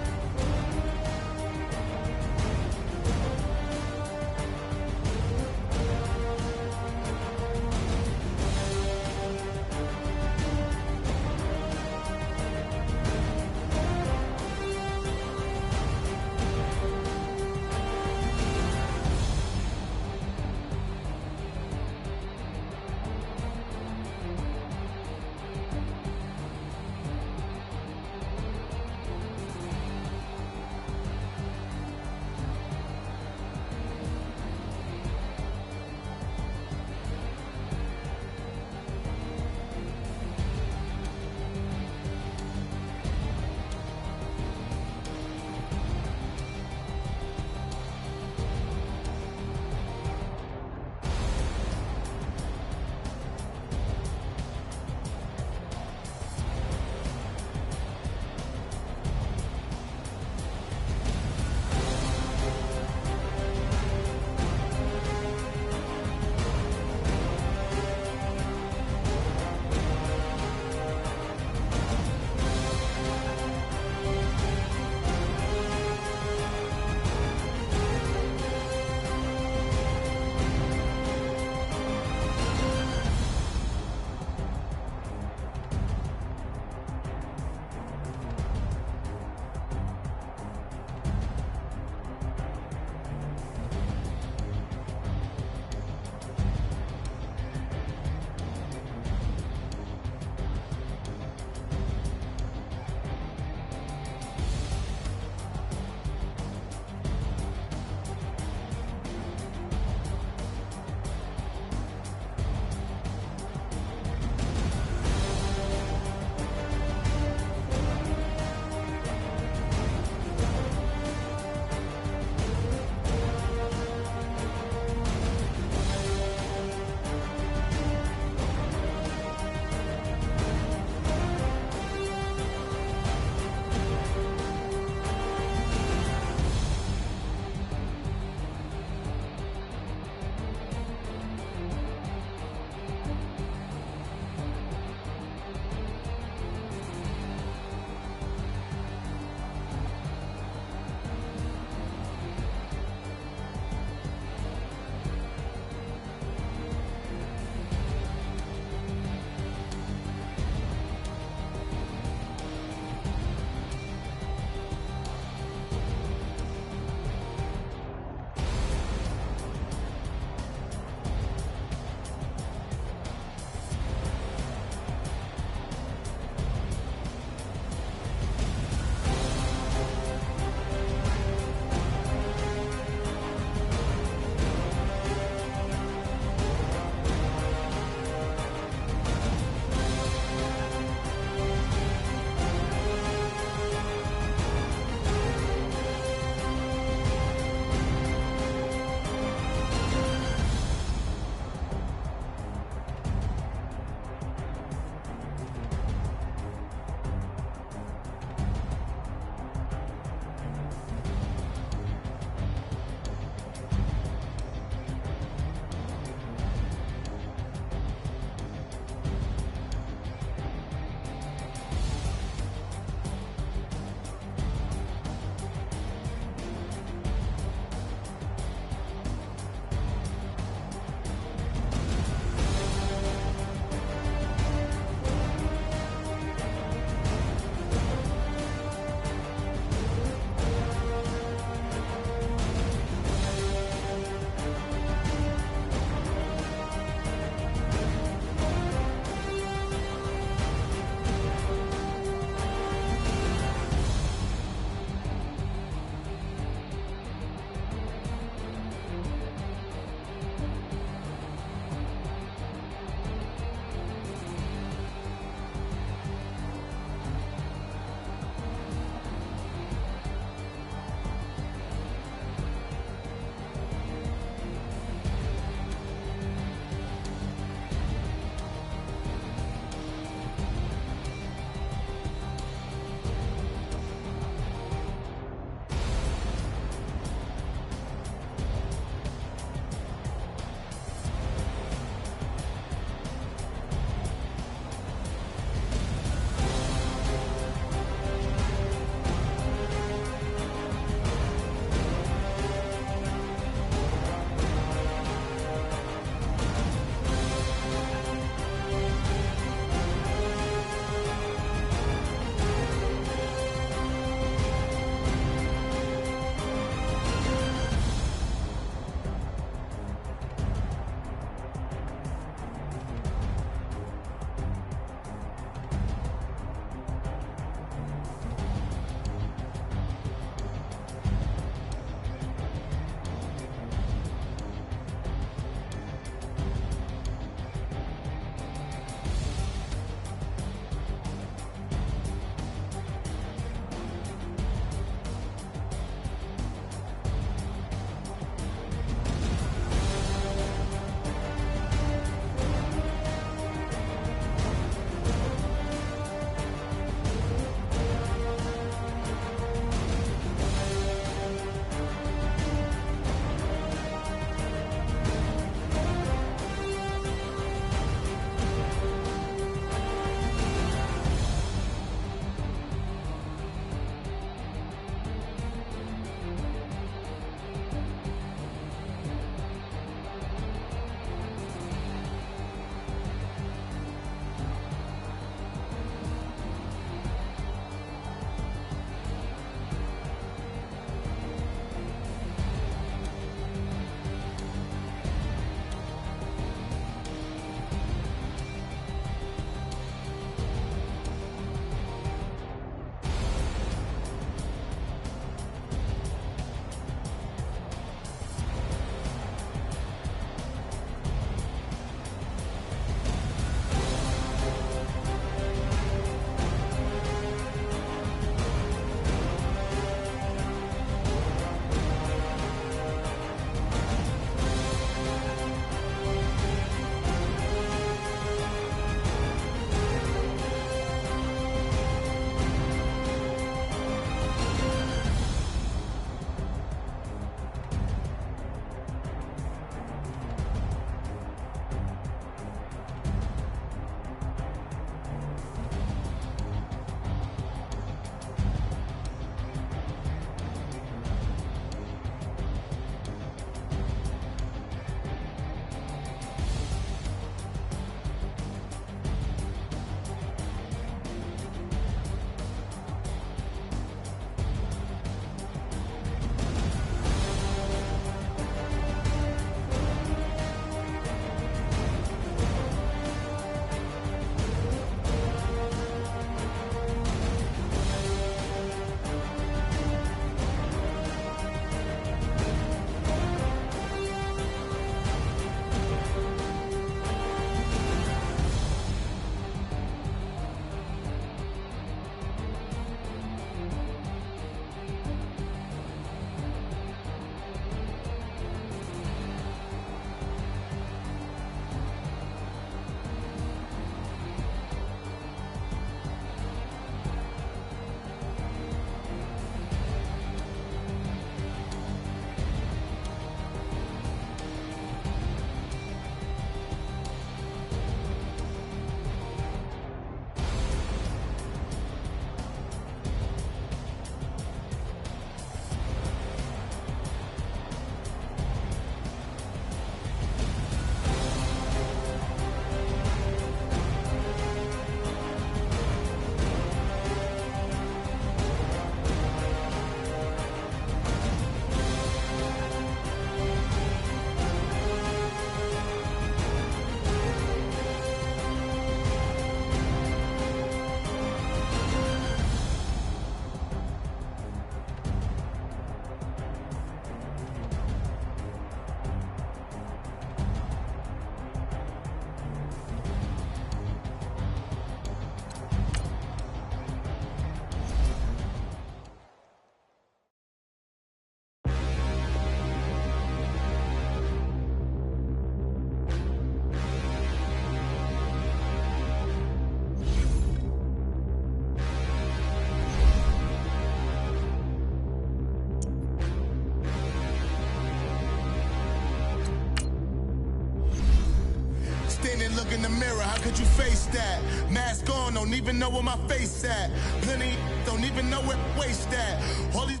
the mirror, how could you face that? Mask on, don't even know where my face at. Plenty don't even know where waist at. All these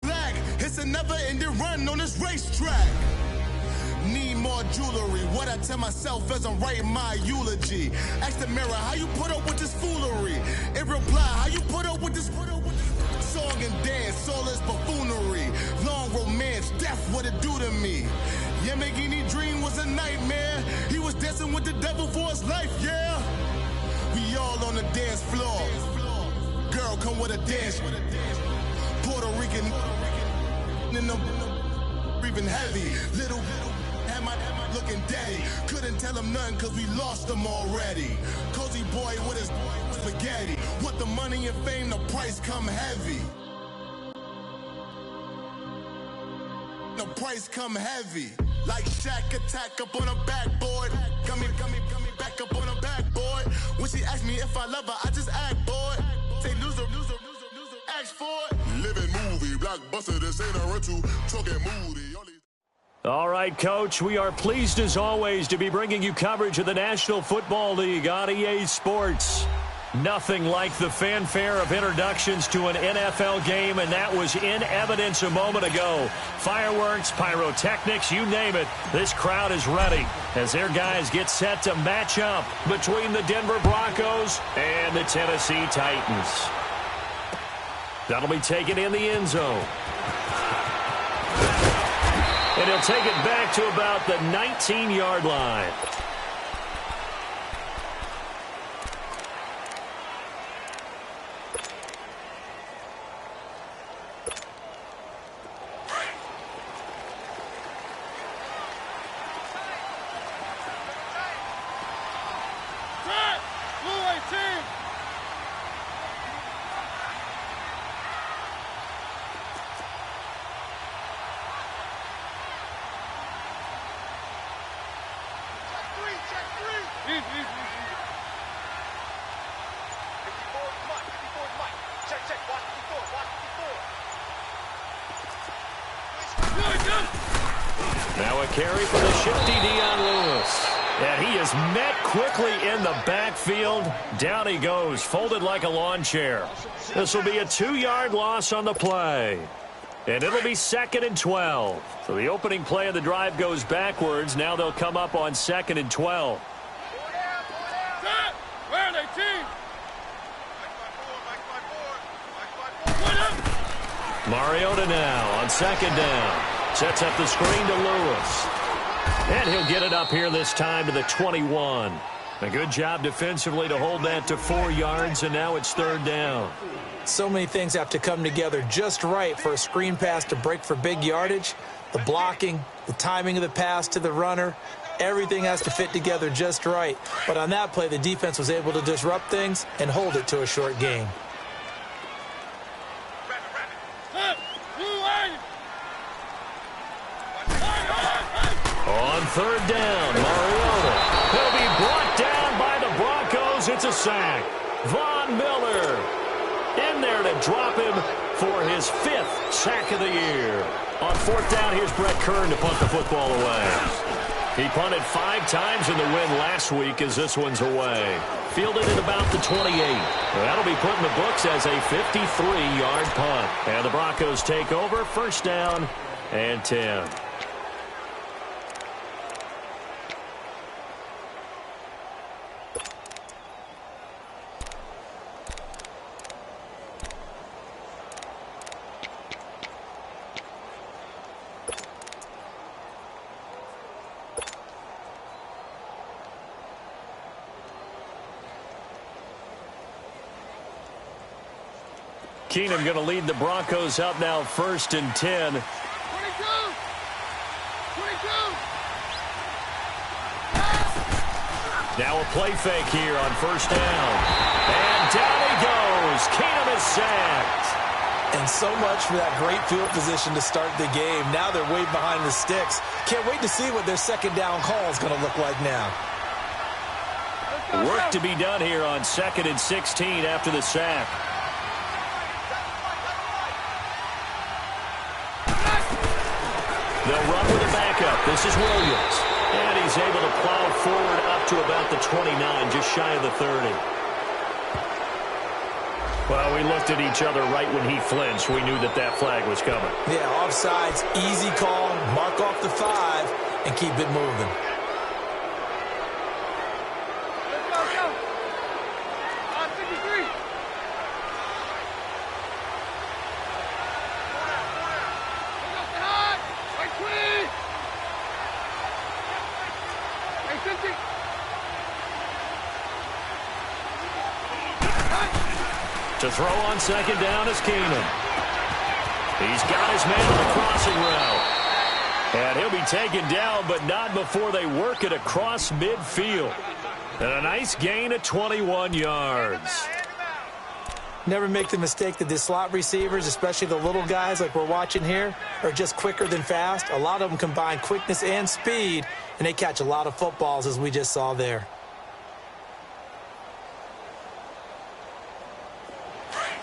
black, it's a never-ending run on this racetrack. Need more jewelry. What I tell myself as I'm writing my eulogy. Ask the mirror, how you put up with this foolery? It reply, how you put up with this song and dance, all this buffoonery. Long romance, death, what it do to me? Yamagini dream was a nightmare. He was dancing with the devil for his life, yeah. We all on the dance floor. Girl, come with a dance. Puerto Rican in the breathing heavy. Little am I looking daddy. Couldn't tell him nothing cause we lost him already. Cozy boy with his spaghetti. What the money and fame, the price come heavy. The price come heavy. Like Shaq attack up on a backboard. Gummy, back up on a backboard. When she asked me if I love her, I just act bored. Say loser, ask for it. Living movie, blockbuster, this ain't a rental. Talking moody. All right, Coach, we are pleased as always to be bringing you coverage of the National Football League on EA Sports. Nothing like the fanfare of introductions to an NFL game, and that was in evidence a moment ago. Fireworks, pyrotechnics, you name it, this crowd is ready as their guys get set to match up between the Denver Broncos and the Tennessee Titans. That'll be taken in the end zone. And he'll take it back to about the 19-yard line. Now a carry for the shifty Dion Lewis. And he is met quickly in the backfield. Down he goes, folded like a lawn chair. This will be a 2-yard loss on the play. And it'll be 2nd and 12. So the opening play of the drive goes backwards. Now they'll come up on 2nd and 12. Where are they, team? Mariota now on 2nd down. Sets up the screen to Lewis. And he'll get it up here this time to the 21. A good job defensively to hold that to 4 yards, and now it's 3rd down. So many things have to come together just right for a screen pass to break for big yardage. The blocking, the timing of the pass to the runner, everything has to fit together just right. But on that play, the defense was able to disrupt things and hold it to a short gain. On 3rd down, Mariota. He'll be brought down by the Broncos. It's a sack. Von Miller in there to drop him for his 5th sack of the year. On 4th down, here's Brett Kern to punt the football away. He punted 5 times in the win last week as this one's away. Fielded at about the 28. That'll be put in the books as a 53-yard punt. And the Broncos take over, 1st down and 10. Keenum going to lead the Broncos up now 1st and 10. 22! Now a play fake here on 1st down. And down he goes. Keenum is sacked. And so much for that great field position to start the game. Now they're way behind the sticks. Can't wait to see what their 2nd down call is going to look like now. Work to be done here on 2nd and 16 after the sack. They'll run with a backup. This is Williams. And he's able to plow forward up to about the 29, just shy of the 30. Well, we looked at each other right when he flinched. We knew that that flag was coming. Yeah, offsides, easy call, mark off the 5, and keep it moving. Let's go. 53. Right 20. Hey, 50. To throw on second down is Keenum. He's got his man on the crossing route. And he'll be taken down, but not before they work it across midfield. And a nice gain of 21 yards. Never make the mistake that the slot receivers, especially the little guys like we're watching here, are just quicker than fast. A lot of them combine quickness and speed, and they catch a lot of footballs, as we just saw there.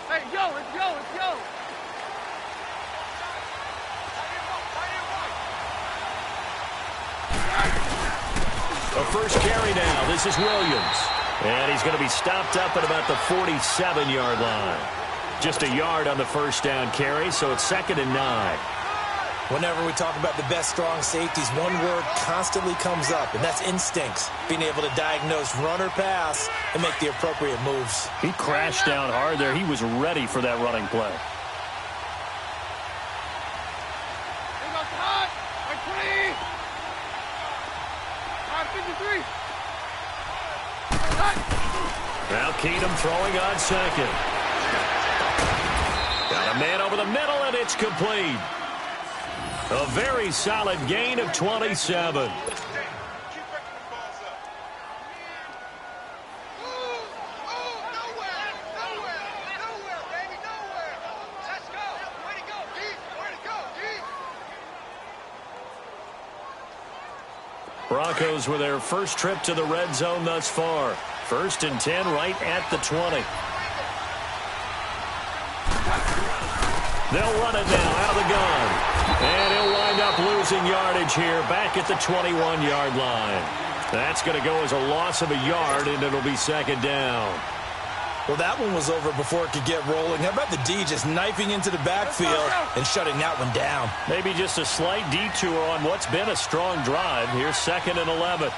Hey, go, let's go. A first carry now. This is Williams. And he's going to be stopped up at about the 47-yard line. Just a yard on the first down carry, so it's 2nd and 9. Whenever we talk about the best strong safeties, one word constantly comes up, and that's instincts. Being able to diagnose run or pass and make the appropriate moves. He crashed down hard there. He was ready for that running play. Here goes hot. Right 20. 53. Now Keenum throwing on second. Got a man over the middle, and it's complete. A very solid gain of 27. Broncos with their first trip to the red zone thus far. 1st and 10 right at the 20. They'll run it now out of the gun. And he'll wind up losing yardage here back at the 21-yard line. That's going to go as a loss of a yard, and it'll be 2nd down. Well, that one was over before it could get rolling. How about the D just knifing into the backfield and shutting that one down? Maybe just a slight detour on what's been a strong drive. Here's 2nd and 11.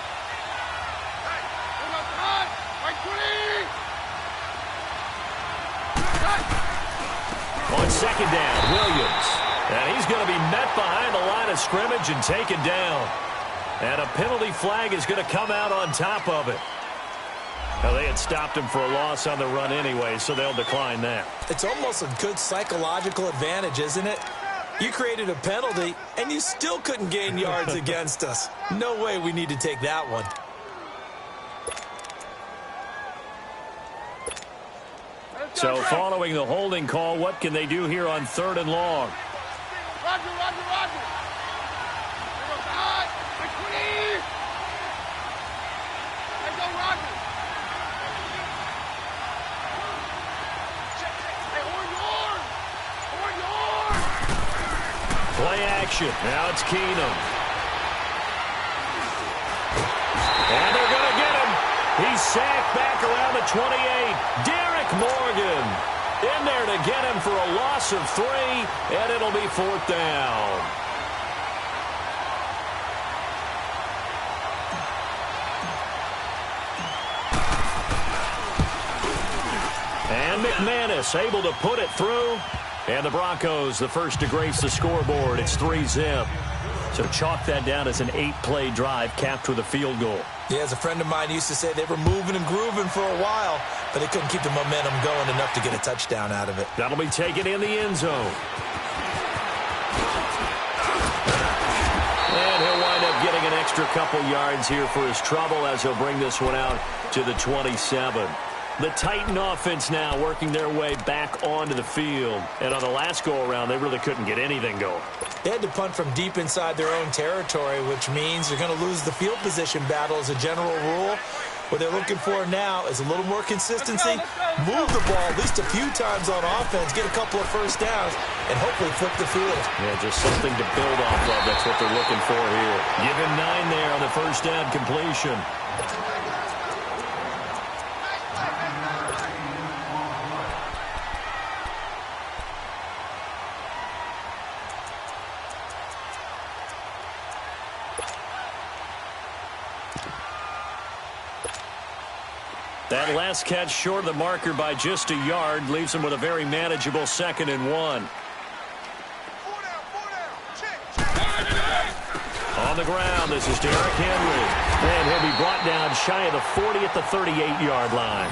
On 2nd down, Williams. And he's going to be met behind the line of scrimmage and taken down. And a penalty flag is going to come out on top of it. Now, they had stopped him for a loss on the run anyway, so they'll decline that. It's almost a good psychological advantage, isn't it? You created a penalty, and you still couldn't gain yards against us. No way we need to take that one. So following the holding call, what can they do here on 3rd and long? Roger. Here goes hot. Right 20. Let's go, Roger. Hey, Orange. Play action. Now it's Keenum. And they're going to get him. He's sacked back around the 28. Derek Morgan in there to get him for a loss of 3, and it'll be 4th down. And McManus able to put it through. And the Broncos, the first to grace the scoreboard. It's 3-zip. So chalk that down as an 8-play drive capped with a field goal. Yeah, as a friend of mine used to say, they were moving and grooving for a while, but they couldn't keep the momentum going enough to get a touchdown out of it. That'll be taken in the end zone. And he'll wind up getting an extra couple yards here for his trouble as he'll bring this one out to the 27. The Titan offense now working their way back onto the field. And on the last go-around, they really couldn't get anything going. They had to punt from deep inside their own territory, which means they're going to lose the field position battle as a general rule. What they're looking for now is a little more consistency, move the ball at least a few times on offense, get a couple of first downs, and hopefully flip the field. Yeah, just something to build off of. That's what they're looking for here. Give him 9 there on the first down completion. That last catch short of the marker by just a yard leaves him with a very manageable 2nd and 1. On the ground, this is Derrick Henry. And he'll be brought down shy of the 40 at the 38-yard line.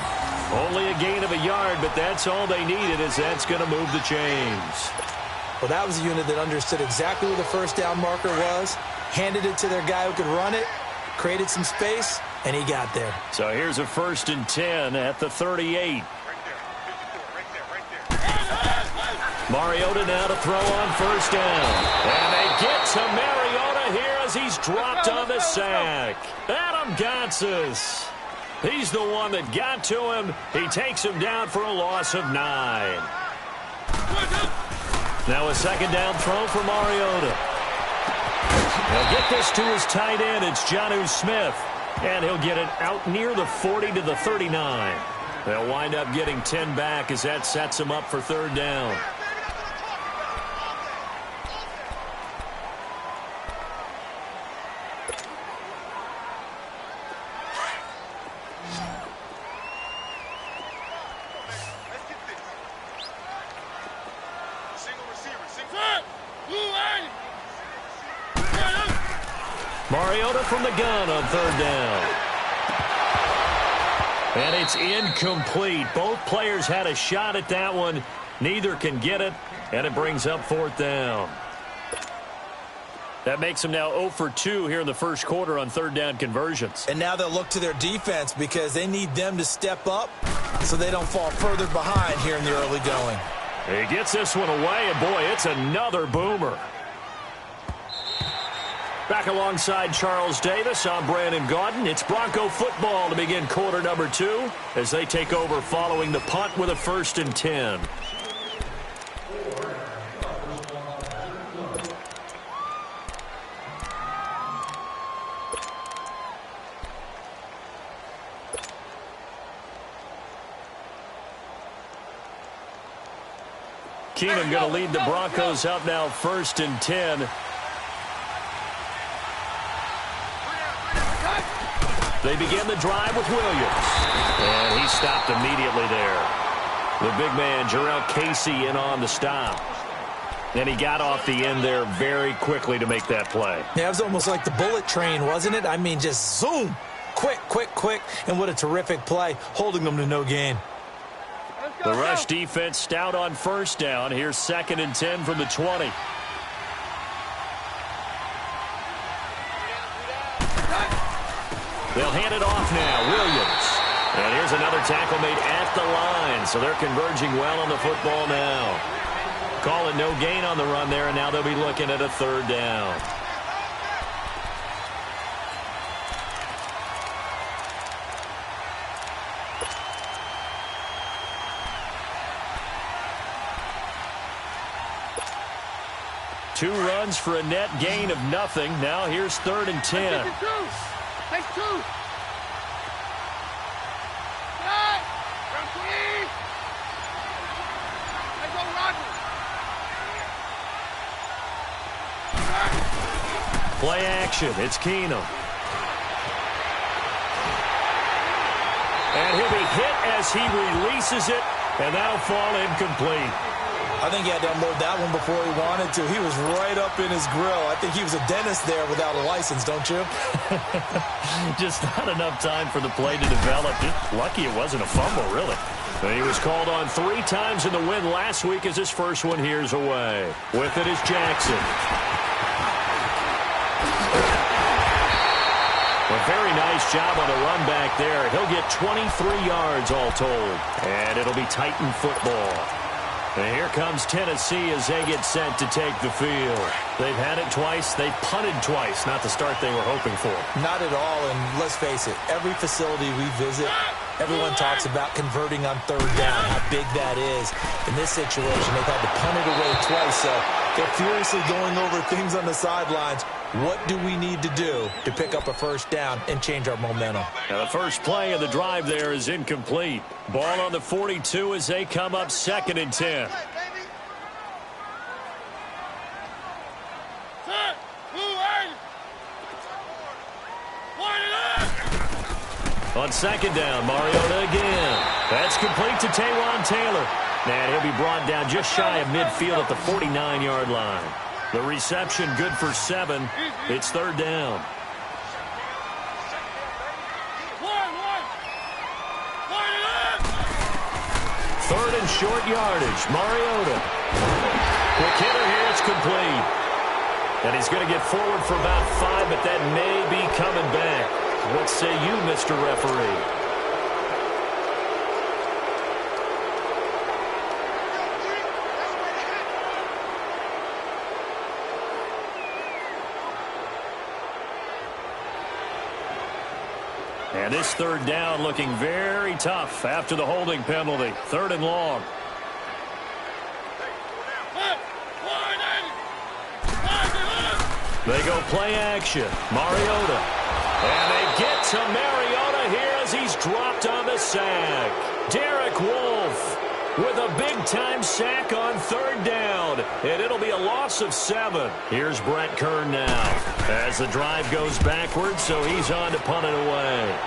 Only a gain of a yard, but that's all they needed, as that's going to move the chains. Well, that was a unit that understood exactly where the first down marker was, handed it to their guy who could run it, created some space, and he got there. So here's a 1st and 10 at the 38. Mariota now to throw on first down. And they get to Mariota here as he's dropped on the sack. Adam Gotsis. He's the one that got to him. He takes him down for a loss of 9. Now a 2nd down throw for Mariota. He'll get this to his tight end. It's Jonnu Smith. And he'll get it out near the 40 to the 39. They'll wind up getting 10 back as that sets him up for 3rd down. Mariota from the gun on 3rd down. And it's incomplete. Both players had a shot at that one. Neither can get it, and it brings up 4th down. That makes them now 0 for 2 here in the first quarter on 3rd down conversions. And now they'll look to their defense because they need them to step up so they don't fall further behind here in the early going. He gets this one away, and boy, it's another boomer. Back alongside Charles Davis, I'm Brandon Gaudin. It's Bronco football to begin quarter number 2 as they take over following the punt with a 1st and 10. Keenum going to lead the Broncos up now 1st and 10. They begin the drive with Williams. And he stopped immediately there. The big man, Jarrell Casey, in on the stop. And he got off the end there very quickly to make that play. Yeah, it was almost like the bullet train, wasn't it? I mean, just zoom. Quick, quick, quick. And what a terrific play, holding them to no gain. The rush defense stout on 1st down. Here's 2nd and 10 from the 20. They'll hand it off now. Williams. And here's another tackle made at the line. So they're converging well on the football now. Call it no gain on the run there, and now they'll be looking at a 3rd down. Two runs for a net gain of nothing. Now here's 3rd and 10. Take 2. Play action. It's Keenum. And he'll be hit as he releases it, and that'll fall incomplete. I think he had to unload that one before he wanted to. He was right up in his grill. I think he was a dentist there without a license, don't you? Just not enough time for the play to develop. Just lucky it wasn't a fumble, really. And he was called on 3 times in the win last week as his first one here's away. With it is Jackson. A very nice job on the run back there. He'll get 23 yards all told. And it'll be Titan football. And here comes Tennessee as they get set to take the field. They've had it twice. They've punted twice. Not the start they were hoping for. Not at all, and let's face it, every facility we visit, everyone talks about converting on third down, how big that is. In this situation, they've had to punt it away twice, so they're furiously going over things on the sidelines. What do we need to do to pick up a first down and change our momentum? Now, the first play of the drive there is incomplete. Ball on the 42 as they come up 2nd and 10. On 2nd down, Mariota again. That's complete to Taywan Taylor. And he'll be brought down just shy of midfield at the 49-yard line. The reception good for 7. It's 3rd down. Third and short yardage. Mariota. Quick hitter here. It's complete. And he's going to get forward for about 5, but that may be coming back. What say you, Mr. Referee? And this 3rd down looking very tough after the holding penalty. 3rd and long. They go play action. Mariota. And they get to Mariota here as he's dropped on the sack. Derek Wolfe with a big-time sack on 3rd down. And it'll be a loss of 7. Here's Brett Kern now as the drive goes backwards, so he's on to punt it away.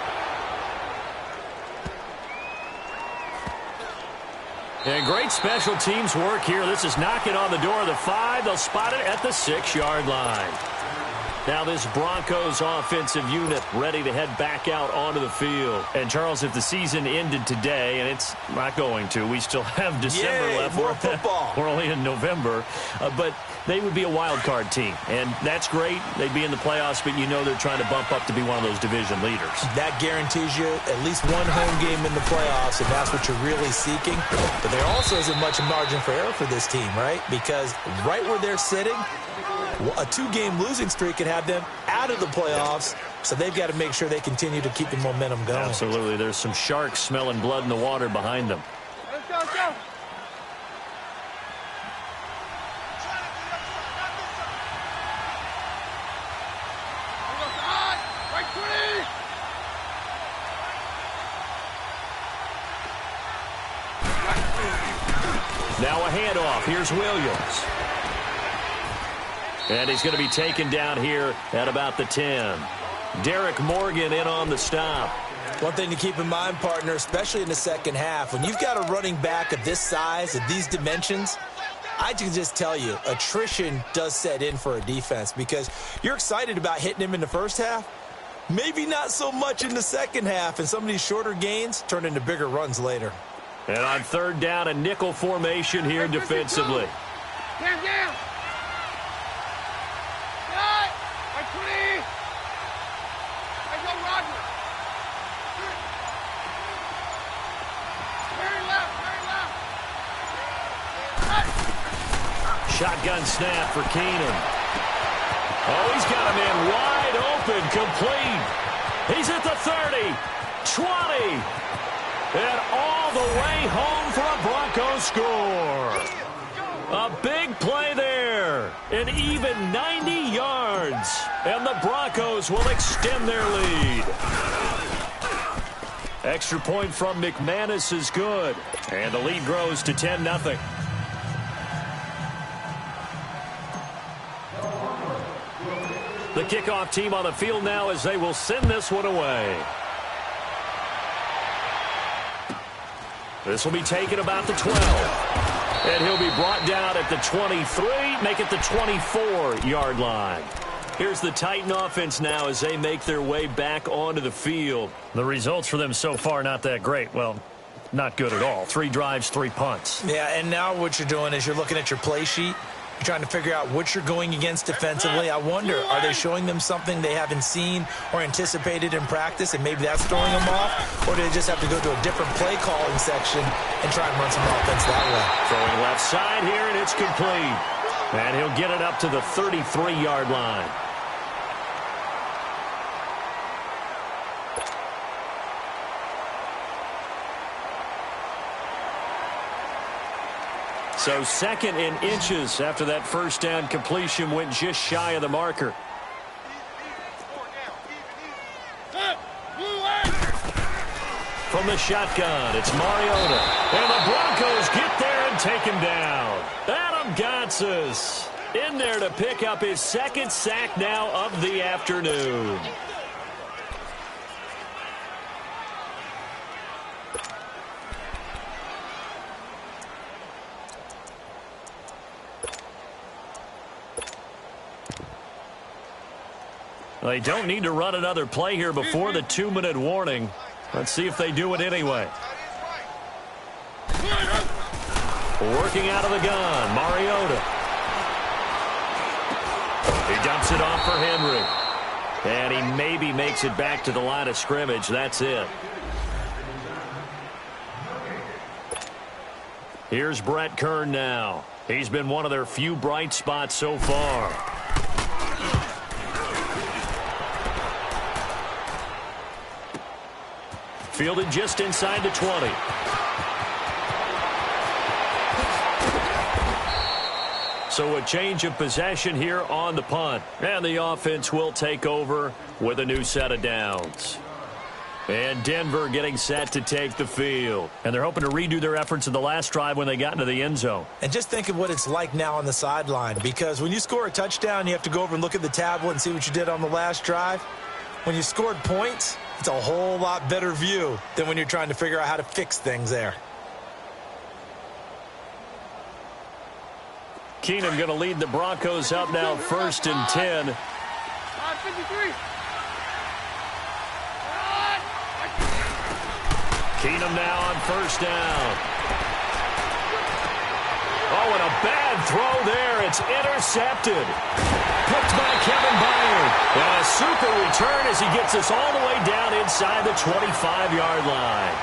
And great special teams work here. This is knocking on the door of the 5. They'll spot it at the 6-yard line. Now this Broncos offensive unit ready to head back out onto the field. And, Charles, if the season ended today, and it's not going to, we still have December left. More football. We're only in November. But they would be a wild card team. And that's great. They'd be in the playoffs, but you know they're trying to bump up to be one of those division leaders. That guarantees you at least one home game in the playoffs, and that's what you're really seeking. But there also isn't much margin for error for this team, right? Because right where they're sitting, a 2-game losing streak could have them out of the playoffs, so they've got to make sure they continue to keep the momentum going. Absolutely. There's some sharks smelling blood in the water behind them. Let's go, let's go. Now a handoff. Here's Williams. And he's going to be taken down here at about the 10. Derek Morgan in on the stop. One thing to keep in mind, partner, especially in the second half, when you've got a running back of this size, of these dimensions, I can just tell you, attrition does set in for a defense because you're excited about hitting him in the first half. Maybe not so much in the second half, and some of these shorter gains turn into bigger runs later. And on 3rd down, a nickel formation here defensively. Down, down. Shotgun snap for Keenan. Oh, he's got a man wide open, complete. He's at the 30, 20, and all the way home for a Broncos score. A big play there, an even 90 yards, and the Broncos will extend their lead. Extra point from McManus is good, and the lead grows to 10-0. The kickoff team on the field now as they will send this one away. This will be taken about the 12. And he'll be brought down at the 23, make it the 24-yard line. Here's the Titan offense now as they make their way back onto the field. The results for them so far not that great. Well, not good at all. 3 drives, 3 punts. Yeah, and now what you're doing is you're looking at your play sheet. You're trying to figure out what you're going against defensively. I wonder, are they showing them something they haven't seen or anticipated in practice, and maybe that's throwing them off? Or do they just have to go to a different play calling section and try and run some offense that way? Throwing left side here, and it's complete. And he'll get it up to the 33-yard line. So 2nd and inches after that first down completion went just shy of the marker. From the shotgun, it's Mariota. And the Broncos get there and take him down. Adam Gotsis in there to pick up his 2nd sack now of the afternoon. They don't need to run another play here before the 2-minute warning. Let's see if they do it anyway. Working out of the gun, Mariota. He dumps it off for Henry. And he maybe makes it back to the line of scrimmage. That's it. Here's Brett Kern now. He's been one of their few bright spots so far. Fielded just inside the 20. So a change of possession here on the punt. And the offense will take over with a new set of downs. And Denver getting set to take the field. And they're hoping to redo their efforts in the last drive when they got into the end zone. And just think of what it's like now on the sideline. Because when you score a touchdown, you have to go over and look at the tablet and see what you did on the last drive. When you scored points, it's a whole lot better view than when you're trying to figure out how to fix things there. Keenum going to lead the Broncos up now 1st and 10. 53. Keenum now on 1st down. Oh, and a bad throw there. It's intercepted. Picked by Kevin Byard. And a super return as he gets us all the way down inside the 25-yard line.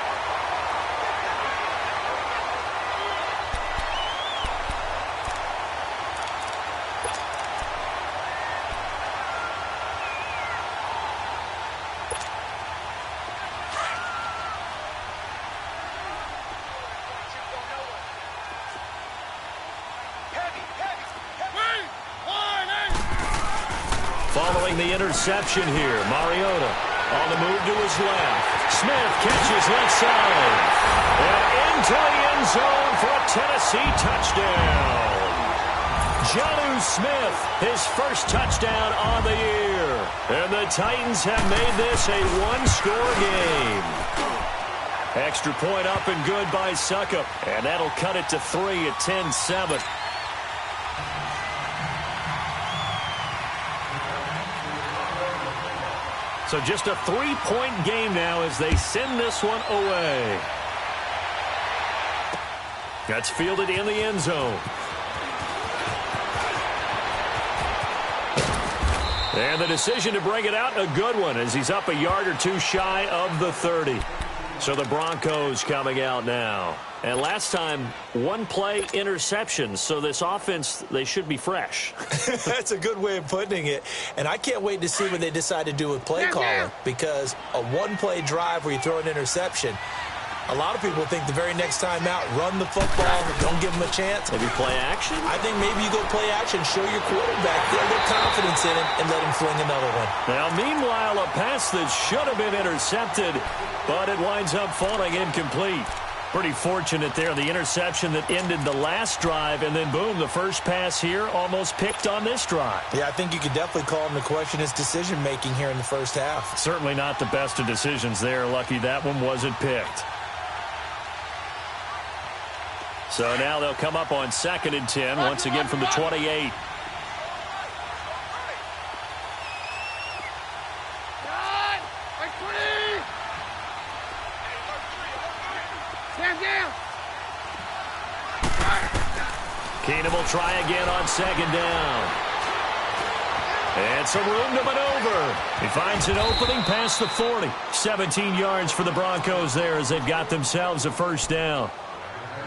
Following the interception here, Mariota on the move to his left. Smith catches left side. And into the end zone for a Tennessee touchdown. Jonnu Smith, his first touchdown on the year. And the Titans have made this a one-score game. Extra point up and good by Suckup. And that'll cut it to 3 at 10-7. So just a 3-point game now as they send this one away. That's fielded in the end zone. And the decision to bring it out, a good one, as he's up a yard or two shy of the 30. So the Broncos coming out now. And last time, one play interception. So this offense, they should be fresh. That's a good way of putting it. And I can't wait to see what they decide to do with play calling. Because a one-play drive where you throw an interception, a lot of people think the very next time out, run the football, don't give them a chance. Maybe play action? I think maybe you go play action, show your quarterback, get a little confidence in him, and let him fling another one. Now, meanwhile, a pass that should have been intercepted, but it winds up falling incomplete. Pretty fortunate there, the interception that ended the last drive, and then boom, the first pass here almost picked on this drive. Yeah, I think you could definitely call him to question his decision-making here in the first half. Certainly not the best of decisions there. Lucky that one wasn't picked. So now they'll come up on 2nd and 10, once again from the 28. Keenum will try again on second down. And some room to maneuver. He finds an opening past the 40. 17 yards for the Broncos there as they've got themselves a first down.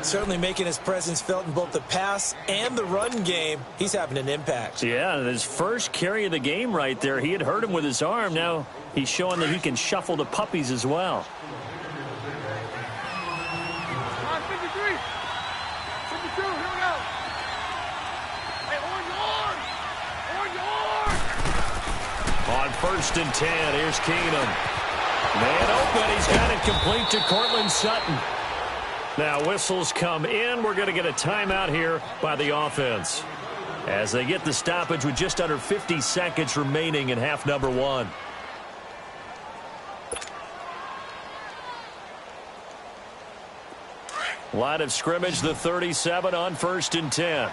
Certainly making his presence felt in both the pass and the run game. He's having an impact. Yeah, his first carry of the game right there. He had hurt him with his arm. Now he's showing that he can shuffle the puppies as well. On 53. 52, here we go. Hey, On 1st and 10, here's Keenum. Man open, he's got it complete to Cortland Sutton. Now whistles come in. We're going to get a timeout here by the offense as they get the stoppage with just under 50 seconds remaining in half number 1. Line of scrimmage, the 37 on 1st and 10.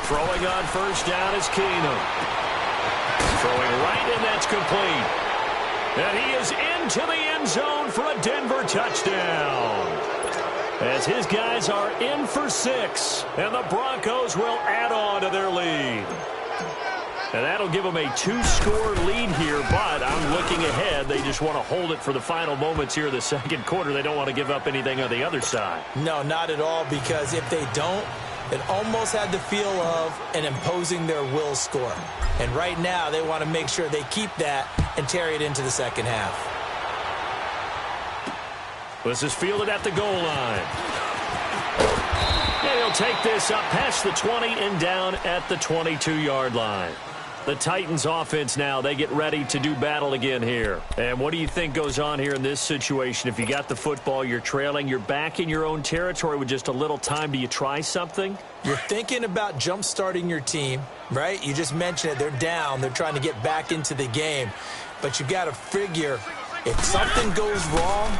Throwing on first down is Keenum. Throwing right, and that's complete. And he is into the end zone for a Denver touchdown. As his guys are in for 6, and the Broncos will add on to their lead. And that'll give them a 2-score lead here, but I'm looking ahead. They just want to hold it for the final moments here of the second quarter. They don't want to give up anything on the other side. No, not at all, because if they don't, it almost had the feel of an imposing their will score. And right now, they want to make sure they keep that and carry it into the second half. This is fielded at the goal line. And he'll take this up past the 20 and down at the 22-yard line. The Titans offense now, they get ready to do battle again here. And what do you think goes on here in this situation? If you got the football, you're trailing, you're back in your own territory with just a little time. Do you try something? You're thinking about jump-starting your team, right? You just mentioned it. They're down. They're trying to get back into the game. But you got to figure, if something goes wrong,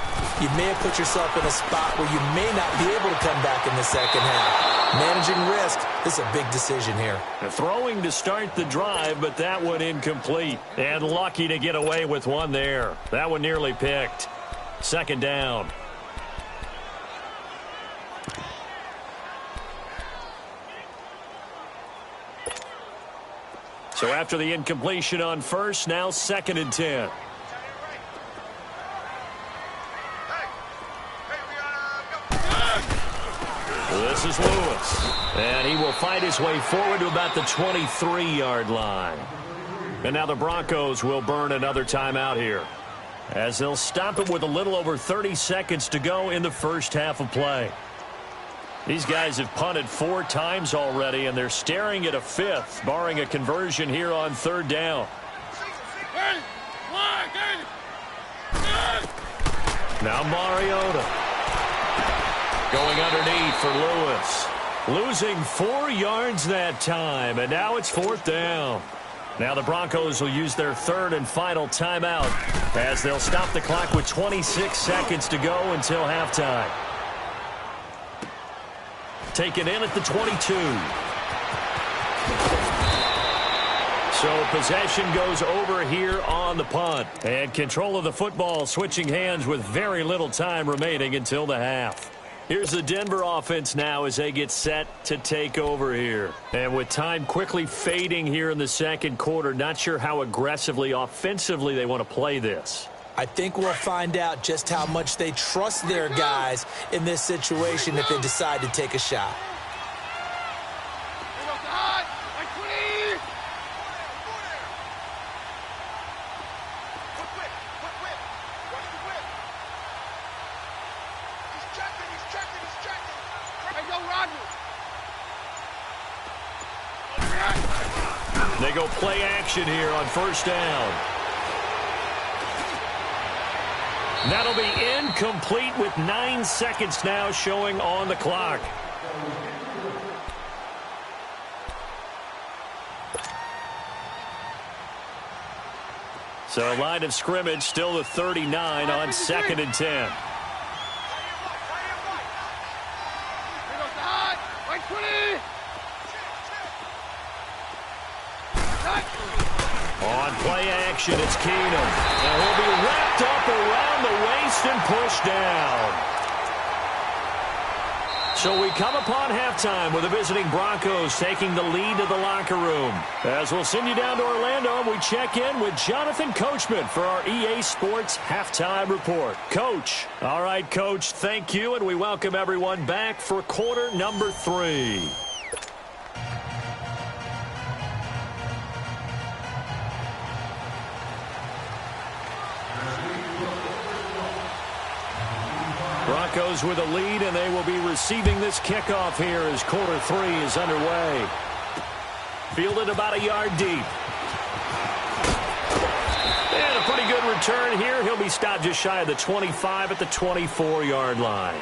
you may have put yourself in a spot where you may not be able to come back in the second half. Managing risk is a big decision here. Throwing to start the drive, but that one incomplete. And lucky to get away with one there. That one nearly picked. Second down. So after the incompletion on first, now 2nd and 10. This is Lewis. And he will fight his way forward to about the 23-yard line. And now the Broncos will burn another timeout here, as they'll stop it with a little over 30 seconds to go in the first half of play. These guys have punted 4 times already, and they're staring at a 5th, barring a conversion here on 3rd down. Now Mariota going underneath for Lewis. Losing 4 yards that time, and now it's 4th down. Now the Broncos will use their 3rd and final timeout, as they'll stop the clock with 26 seconds to go until halftime. Taken in at the 22. So possession goes over here on the punt. And control of the football switching hands with very little time remaining until the half. Here's the Denver offense now as they get set to take over here. And with time quickly fading here in the second quarter, not sure how aggressively, offensively they want to play this. I think we'll find out just how much they trust their guys in this situation if they decide to take a shot. They go play action here on first down. That'll be incomplete with 9 seconds now showing on the clock. So line of scrimmage still the 39 on 2nd and 10. On play action, it's Keenum. And he'll be wrapped up around the waist and pushed down. So we come upon halftime with the visiting Broncos taking the lead to the locker room. As we'll send you down to Orlando, we check in with Jonathan Coachman for our EA Sports Halftime Report. Coach. All right, Coach, thank you, and we welcome everyone back for quarter number 3. Broncos with a lead, and they will be receiving this kickoff here as quarter 3 is underway. Fielded about a yard deep. And a pretty good return here. He'll be stopped just shy of the 25 at the 24-yard line.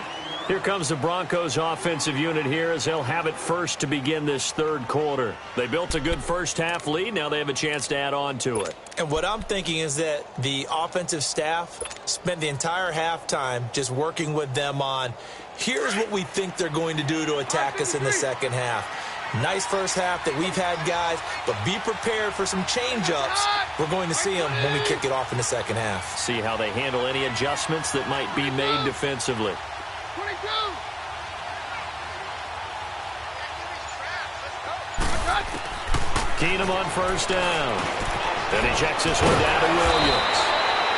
Here comes the Broncos offensive unit here as they'll have it first to begin this third quarter. They built a good first half lead. Now they have a chance to add on to it. And what I'm thinking is that the offensive staff spent the entire halftime just working with them on, here's what we think they're going to do to attack us in the second half. Nice first half that we've had, guys, but be prepared for some change-ups. We're going to see them when we kick it off in the second half. See how they handle any adjustments that might be made defensively. 22. Keenum on first down. And he checks this one down to Williams.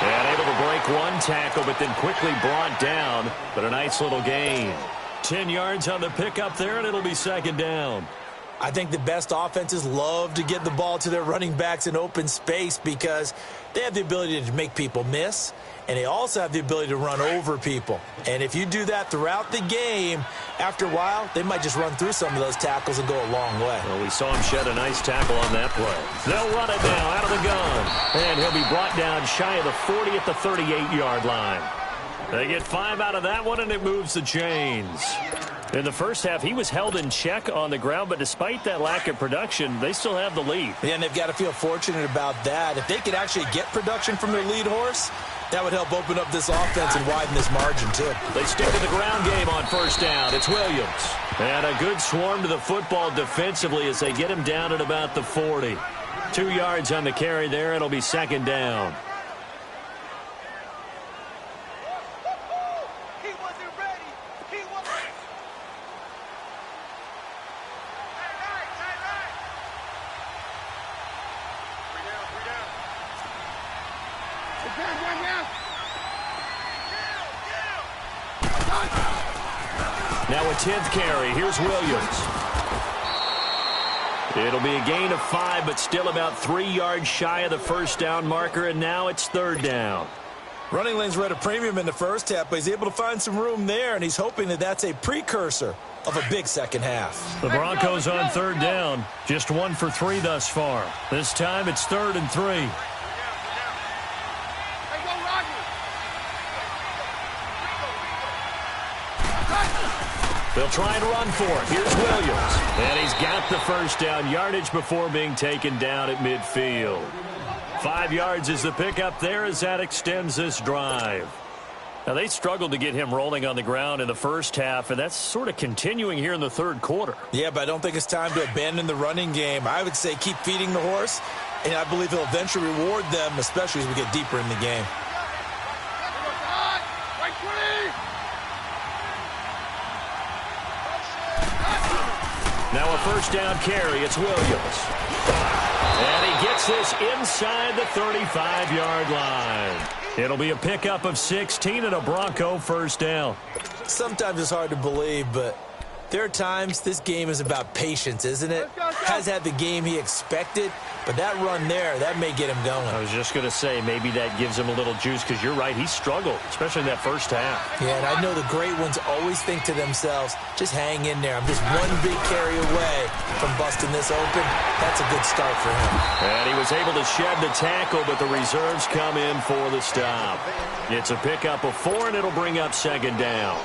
And able to break one tackle, but then quickly brought down. But a nice little gain. 10 yards on the pickup there, and it'll be second down. I think the best offenses love to get the ball to their running backs in open space because they have the ability to make people miss, and they also have the ability to run over people. And if you do that throughout the game, after a while, they might just run through some of those tackles and go a long way. Well, we saw him shed a nice tackle on that play. They'll run it now out of the gun. And he'll be brought down shy of the 40 at the 38-yard line. They get 5 out of that one, and it moves the chains. In the first half, he was held in check on the ground, but despite that lack of production, they still have the lead. Yeah, and they've got to feel fortunate about that. If they could actually get production from their lead horse, that would help open up this offense and widen this margin, too. They stick to the ground game on first down. It's Williams. And a good swarm to the football defensively as they get him down at about the 40. 2 yards on the carry there. It'll be second down. Now a 10th carry. Here's Williams. It'll be a gain of 5, but still about 3 yards shy of the first down marker, and now it's third down. Running lanes were at a premium in the first half, but he's able to find some room there, and he's hoping that that's a precursor of a big second half. The Broncos on third down. Just 1 for 3 thus far. This time it's 3rd and 3. They'll try and run for it. Here's Williams. And he's got the first down yardage before being taken down at midfield. 5 yards is the pickup there as that extends this drive. Now, they struggled to get him rolling on the ground in the first half, and that's sort of continuing here in the third quarter. Yeah, but I don't think it's time to abandon the running game. I would say keep feeding the horse, and I believe he'll eventually reward them, especially as we get deeper in the game. Now a first down carry. It's Williams. And he gets this inside the 35-yard line. It'll be a pickup of 16 and a Bronco first down. Sometimes it's hard to believe, but there are times this game is about patience, isn't it? Has had the game he expected, but that run there, that may get him going. I was just going to say, maybe that gives him a little juice, because you're right, he struggled, especially in that first half. Yeah, and I know the great ones always think to themselves, just hang in there. I'm just one big carry away from busting this open. That's a good start for him. And he was able to shed the tackle, but the reserves come in for the stop. It's a pickup of 4, and it'll bring up second down.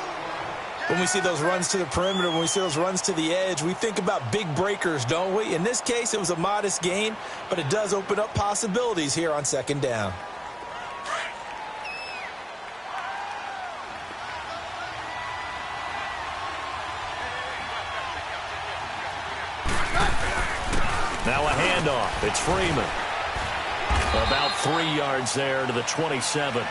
When we see those runs to the perimeter, when we see those runs to the edge, we think about big breakers, don't we? In this case, it was a modest gain, but it does open up possibilities here on second down. Now a handoff. It's Freeman. About 3 yards there to the 27.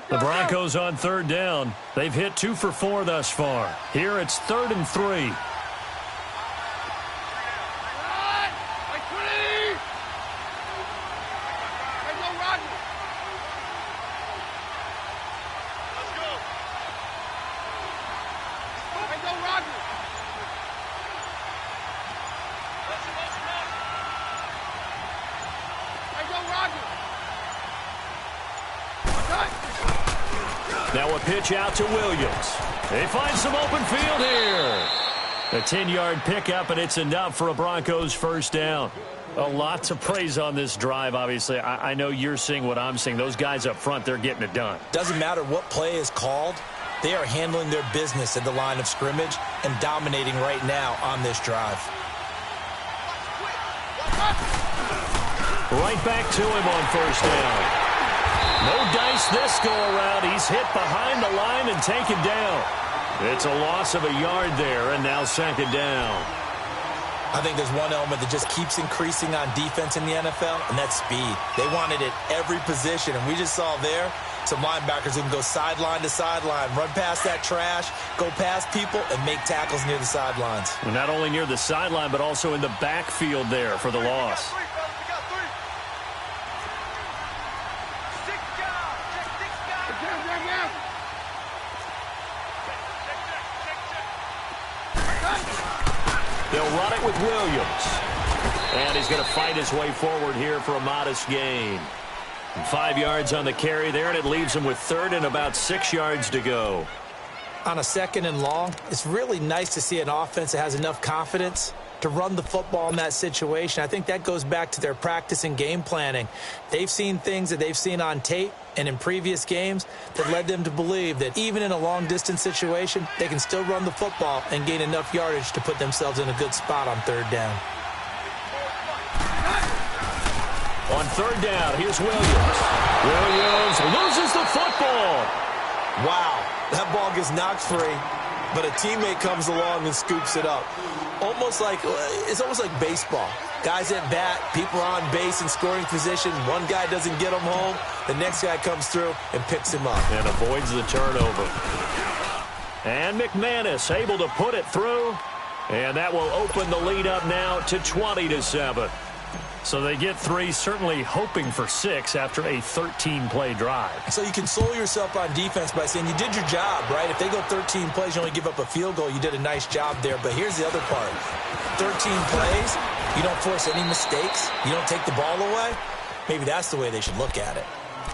The Broncos on third down. They've hit 2 for 4 thus far. Here it's 3rd and 3. Now a pitch out to Williams. They find some open field here. A 10-yard pickup, and it's enough for a Broncos first down. A lot to praise on this drive, obviously. I know you're seeing what I'm seeing. Those guys up front, they're getting it done. Doesn't matter what play is called. They are handling their business at the line of scrimmage and dominating right now on this drive. Right back to him on first down. No dice this go-around. He's hit behind the line and taken down. It's a loss of a yard there, and now second down. I think there's one element that just keeps increasing on defense in the NFL, and that's speed. They want it at every position, and we just saw there some linebackers who can go sideline to sideline, run past that trash, go past people, and make tackles near the sidelines. And not only near the sideline, but also in the backfield there for the loss. They'll run it with Williams. And he's going to fight his way forward here for a modest gain. 5 yards on the carry there, and it leaves him with 3rd and about 6 yards to go. On a 2nd and long, it's really nice to see an offense that has enough confidence to run the football in that situation. I think that goes back to their practice and game planning. They've seen things that they've seen on tape and in previous games that led them to believe that even in a long-distance situation, they can still run the football and gain enough yardage to put themselves in a good spot on 3rd down. On 3rd down, here's Williams. Williams loses the football. Wow, that ball gets knocked free, but a teammate comes along and scoops it up. It's almost like baseball. Guys at bat, people are on base in scoring position. One guy doesn't get him home. The next guy comes through and picks him up. And avoids the turnover. And McManus able to put it through. And that will open the lead up now to 20-7. So they get 3, certainly hoping for 6 after a 13-play drive. So you console yourself on defense by saying you did your job, right? If they go 13 plays, you only give up a field goal, you did a nice job there. But here's the other part. 13 plays, you don't force any mistakes, you don't take the ball away. Maybe that's the way they should look at it.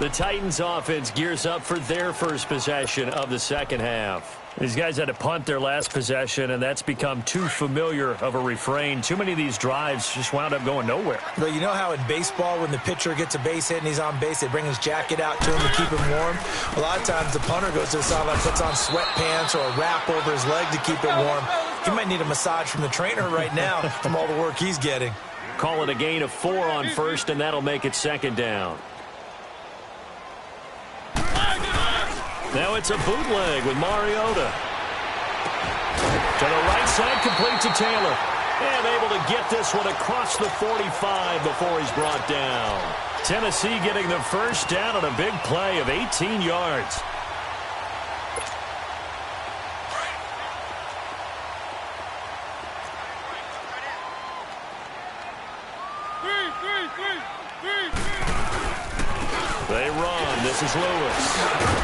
The Titans offense gears up for their first possession of the second half. These guys had to punt their last possession, and that's become too familiar of a refrain. Too many of these drives just wound up going nowhere. But you know how in baseball, when the pitcher gets a base hit and he's on base, they bring his jacket out to him to keep him warm? A lot of times the punter goes to the sideline, puts on sweatpants or a wrap over his leg to keep it warm. He might need a massage from the trainer right now from all the work he's getting. Call it a gain of 4 on first, and that'll make it second down. Now it's a bootleg with Mariota. To the right side, complete to Taylor. And able to get this one across the 45 before he's brought down. Tennessee getting the first down on a big play of 18 yards. They run. This is Lewis.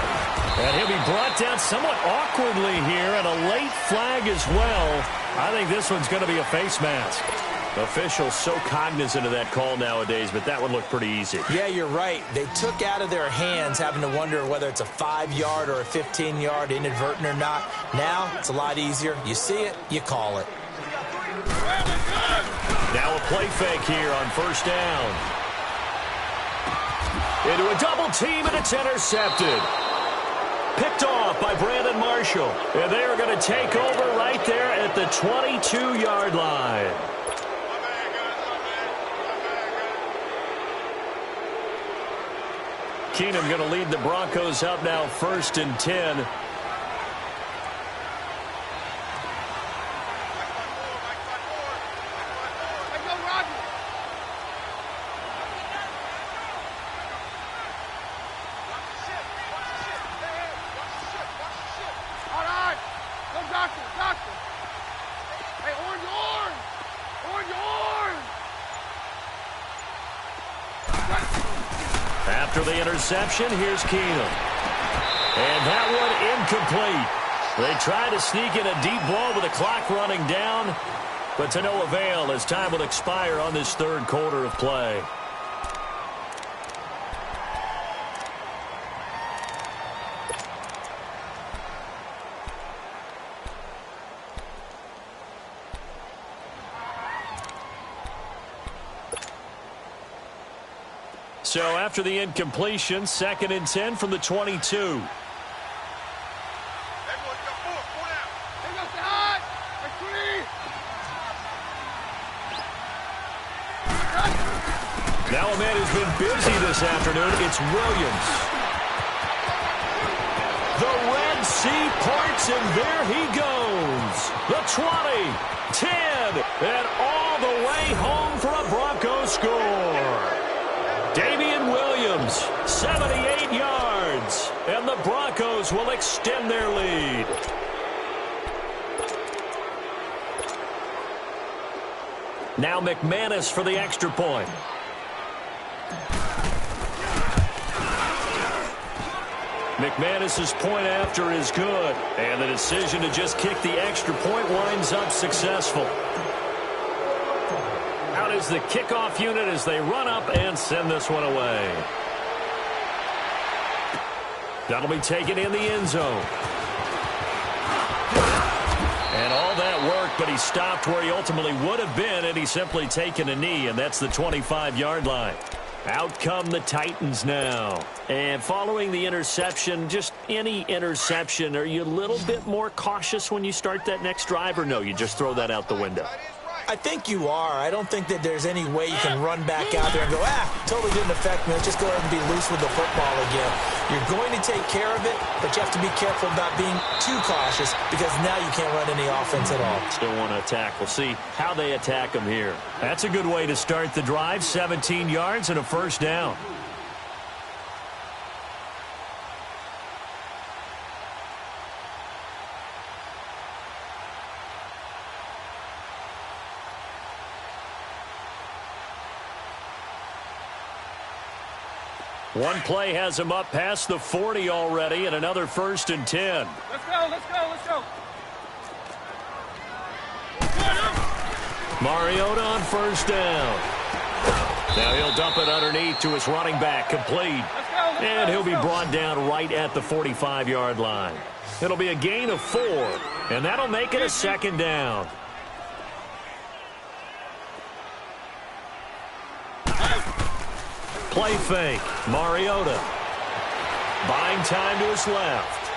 And he'll be brought down somewhat awkwardly here, and a late flag as well. I think this one's going to be a face mask. Officials so cognizant of that call nowadays, but that one looked pretty easy. Yeah, you're right. They took out of their hands having to wonder whether it's a 5-yard or a 15-yard, inadvertent or not. Now it's a lot easier. You see it, you call it. Now a play fake here on first down. Into a double team, and it's intercepted. Picked off by Brandon Marshall. And they are going to take over right there at the 22-yard line. Keenum going to lead the Broncos up now 1st and 10. After the interception, here's Keenum. And that one incomplete. They tried to sneak in a deep ball with the clock running down, but to no avail as time will expire on this third quarter of play. So after the incompletion, 2nd and 10 from the 22. Now a man who's been busy this afternoon, it's Williams. The Red Sea parts, and there he goes. The 20, 10, and all the way home for a Broncos score. Damian Williams, 78 yards, and the Broncos will extend their lead. Now McManus for the extra point. McManus's point after is good, and the decision to just kick the extra point winds up successful. Out is the kickoff unit as they run up and send this one away. That'll be taken in the end zone. And all that work, but he stopped where he ultimately would have been, and he's simply taken a knee, and that's the 25-yard line. Out come the Titans now. And following the interception, just any interception, are you a little bit more cautious when you start that next drive, or no, you just throw that out the window? I think you are. I don't think that there's any way you can run back out there and go, totally didn't affect me. Let's just go ahead and be loose with the football again. You're going to take care of it, but you have to be careful about being too cautious because now you can't run any offense at all. Still want to attack. We'll see how they attack them here. That's a good way to start the drive. 17 yards and a first down. One play has him up past the 40 already, and another 1st and 10. Let's go, let's go, let's go. Mariota on 1st down. Now he'll dump it underneath to his running back, complete. And he'll be brought down right at the 45-yard line. It'll be a gain of 4, and that'll make it a 2nd down. Play fake. Mariota. Buying time to his left.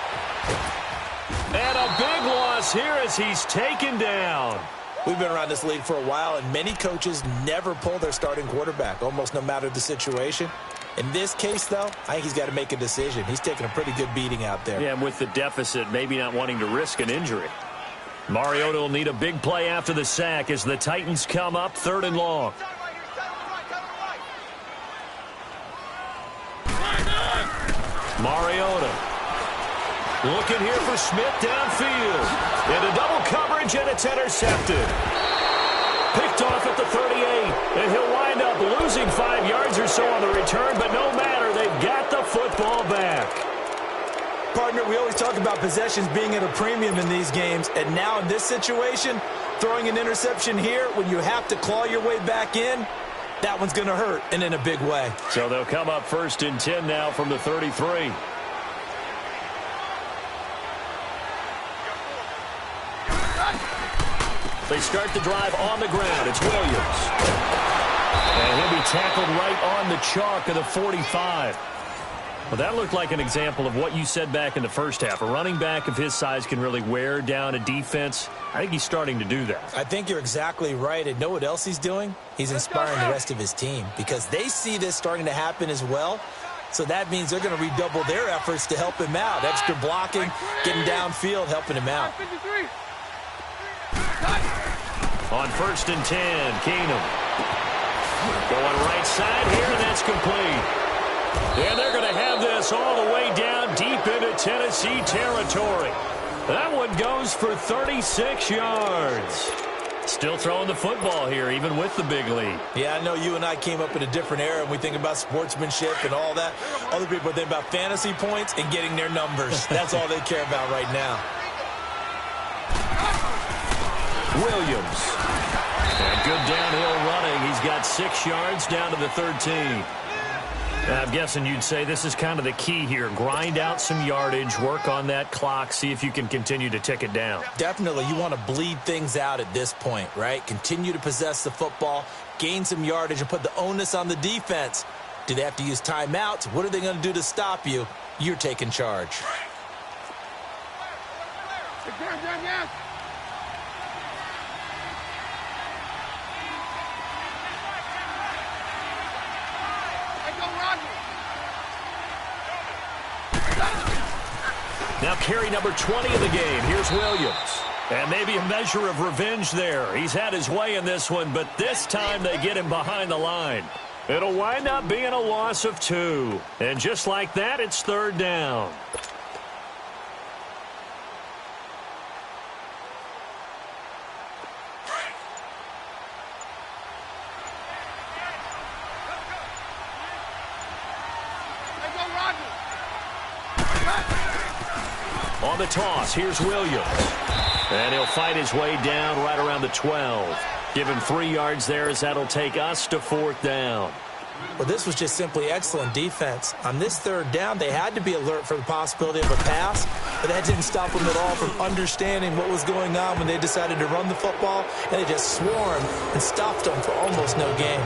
And a big loss here as he's taken down. We've been around this league for a while, and many coaches never pull their starting quarterback, almost no matter the situation. In this case, though, I think he's got to make a decision. He's taking a pretty good beating out there. Yeah, and with the deficit, maybe not wanting to risk an injury. Mariota will need a big play after the sack as the Titans come up 3rd and long. Mariota looking here for Smith downfield. Into double coverage, and it's intercepted. Picked off at the 38, and he'll wind up losing 5 yards or so on the return, but no matter, they've got the football back. Partner, we always talk about possessions being at a premium in these games, and now in this situation, throwing an interception here when you have to claw your way back in, that one's going to hurt, and in a big way. So they'll come up 1st and 10 now from the 33. They start the drive on the ground. It's Williams. And he'll be tackled right on the chalk of the 45. Well, that looked like an example of what you said back in the first half. A running back of his size can really wear down a defense. I think he's starting to do that. I think you're exactly right. And know what else he's doing? He's inspiring the rest of his team because they see this starting to happen as well. So that means they're going to redouble their efforts to help him out. Extra blocking, getting downfield, helping him out. 53. On 1st and 10, Keenum. Going right side here, and that's complete. And they're going to have this all the way down deep into Tennessee territory. That one goes for 36 yards. Still throwing the football here, even with the big lead. Yeah, I know you and I came up in a different era, and we think about sportsmanship and all that. Other people think about fantasy points and getting their numbers. That's all they care about right now. Williams. And good downhill running. He's got 6 yards down to the 13. I'm guessing you'd say this is kind of the key here. Grind out some yardage, work on that clock, see if you can continue to tick it down. Definitely. You want to bleed things out at this point, right? Continue to possess the football, gain some yardage, and put the onus on the defense. Do they have to use timeouts? What are they going to do to stop you? You're taking charge. Now carry number 20 of the game. Here's Williams. And maybe a measure of revenge there. He's had his way in this one, but this time they get him behind the line. It'll wind up being a loss of 2. And just like that, it's 3rd down. On the toss, here's Williams. And he'll fight his way down right around the 12. Give him 3 yards there as that'll take us to 4th down. Well, this was just simply excellent defense. On this 3rd down, they had to be alert for the possibility of a pass, but that didn't stop them at all from understanding what was going on when they decided to run the football, and they just swarmed and stopped them for almost no gain.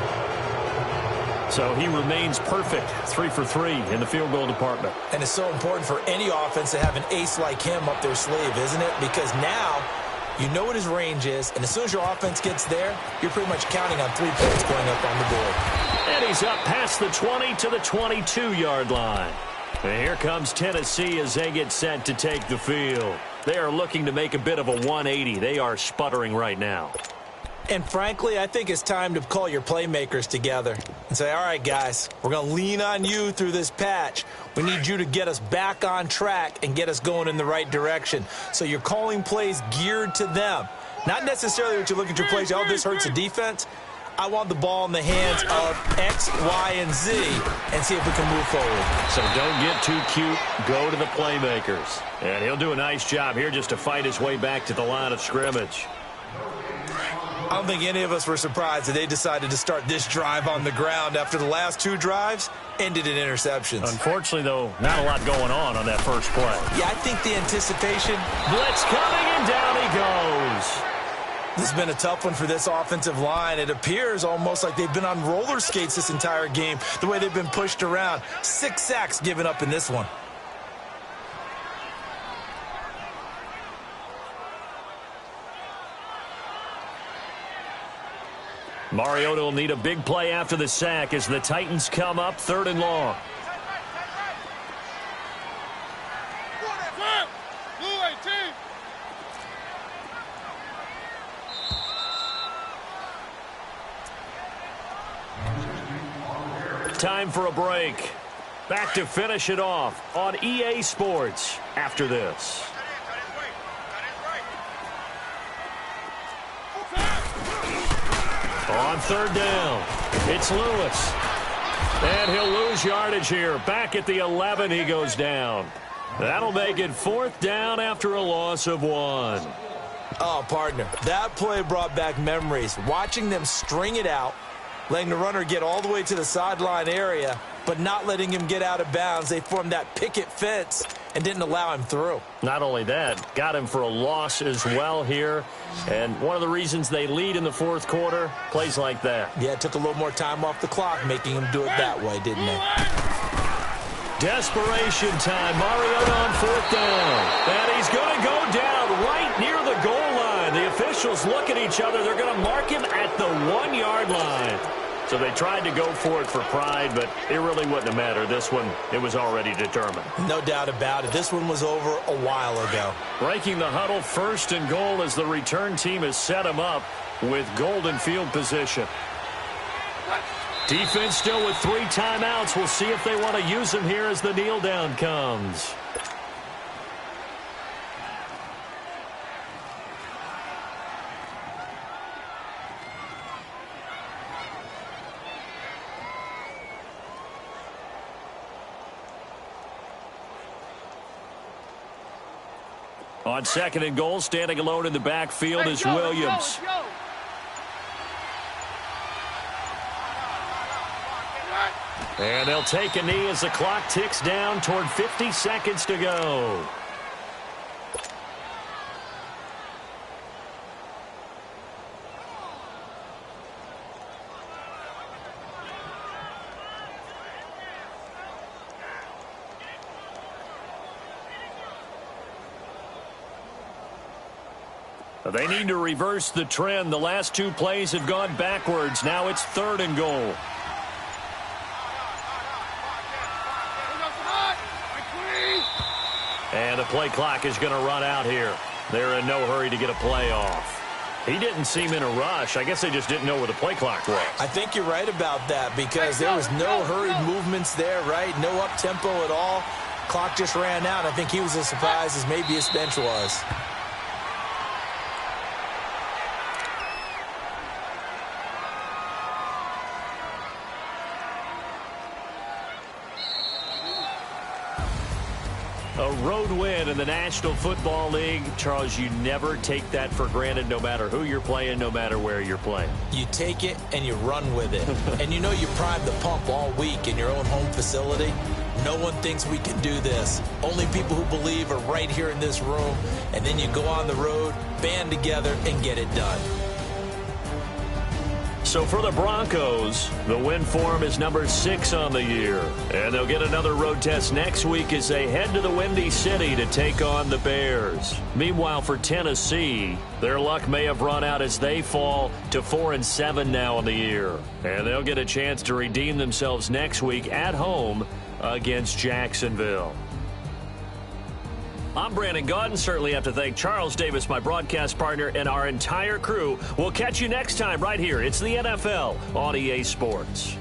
So he remains perfect, 3 for 3 in the field goal department. And it's so important for any offense to have an ace like him up their sleeve, isn't it? Because now you know what his range is, and as soon as your offense gets there, you're pretty much counting on 3 points going up on the board. And he's up past the 20 to the 22-yard line. And here comes Tennessee as they get set to take the field. They are looking to make a bit of a 180. They are sputtering right now. And frankly, I think it's time to call your playmakers together and say, all right, guys, we're going to lean on you through this patch. We need you to get us back on track and get us going in the right direction. So you're calling plays geared to them. Not necessarily what you look at your plays, oh, this hurts the defense. I want the ball in the hands of X, Y, and Z and see if we can move forward. So don't get too cute. Go to the playmakers. And he'll do a nice job here just to fight his way back to the line of scrimmage. I don't think any of us were surprised that they decided to start this drive on the ground after the last 2 drives ended in interceptions. Unfortunately, though, not a lot going on that first play. Yeah, I think the anticipation. Blitz coming, and down he goes. This has been a tough one for this offensive line. It appears almost like they've been on roller skates this entire game, the way they've been pushed around. 6 sacks given up in this one. Mariota will need a big play after the sack as the Titans come up 3rd and long. Time for a break. Back to finish it off on EA Sports after this. On 3rd down, it's Lewis. And he'll lose yardage here. Back at the 11, he goes down. That'll make it 4th down after a loss of 1. Oh, partner, that play brought back memories. Watching them string it out, letting the runner get all the way to the sideline area, but not letting him get out of bounds. They formed that picket fence and didn't allow him through. Not only that, got him for a loss as well here. And one of the reasons they lead in the 4th quarter, plays like that. Yeah, it took a little more time off the clock, making him do it that way, didn't they? Desperation time. Mariota on 4th down. And he's going to go down right near the goal line. The officials look at each other. They're going to mark him at the 1-yard line. So they tried to go for it for pride, but it really wouldn't have mattered. This one, it was already determined. No doubt about it. This one was over a while ago. Breaking the huddle, 1st and goal as the return team has set him up with golden field position. Defense still with 3 timeouts. We'll see if they want to use them here as the kneel down comes. On 2nd and goal, standing alone in the backfield is Williams. And they'll take a knee as the clock ticks down toward 50 seconds to go. They need to reverse the trend. The last 2 plays have gone backwards. Now it's 3rd and goal. And the play clock is going to run out here. They're in no hurry to get a play off. He didn't seem in a rush. I guess they just didn't know where the play clock was. I think you're right about that because there was no hurried movements there, right? No up-tempo at all. Clock just ran out. I think he was as surprised as maybe his bench was. A road win in the National Football League. Charles, you never take that for granted no matter who you're playing, no matter where you're playing. You take it and you run with it. And you know you primed the pump all week in your own home facility. No one thinks we can do this. Only people who believe are right here in this room. And then you go on the road, band together, and get it done. So for the Broncos, the win form is number 6 on the year. And they'll get another road test next week as they head to the Windy City to take on the Bears. Meanwhile, for Tennessee, their luck may have run out as they fall to 4-7 now on the year. And they'll get a chance to redeem themselves next week at home against Jacksonville. I'm Brandon Gaudin. Certainly have to thank Charles Davis, my broadcast partner, and our entire crew. We'll catch you next time right here. It's the NFL on EA Sports.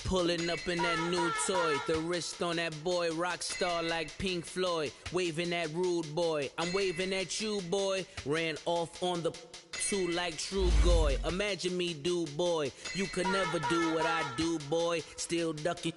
Pulling up in that new toy, the wrist on that boy, rock star like Pink Floyd, waving at rude boy, I'm waving at you boy, ran off on the two like True Goy, imagine me do boy, you could never do what I do boy, still ducking.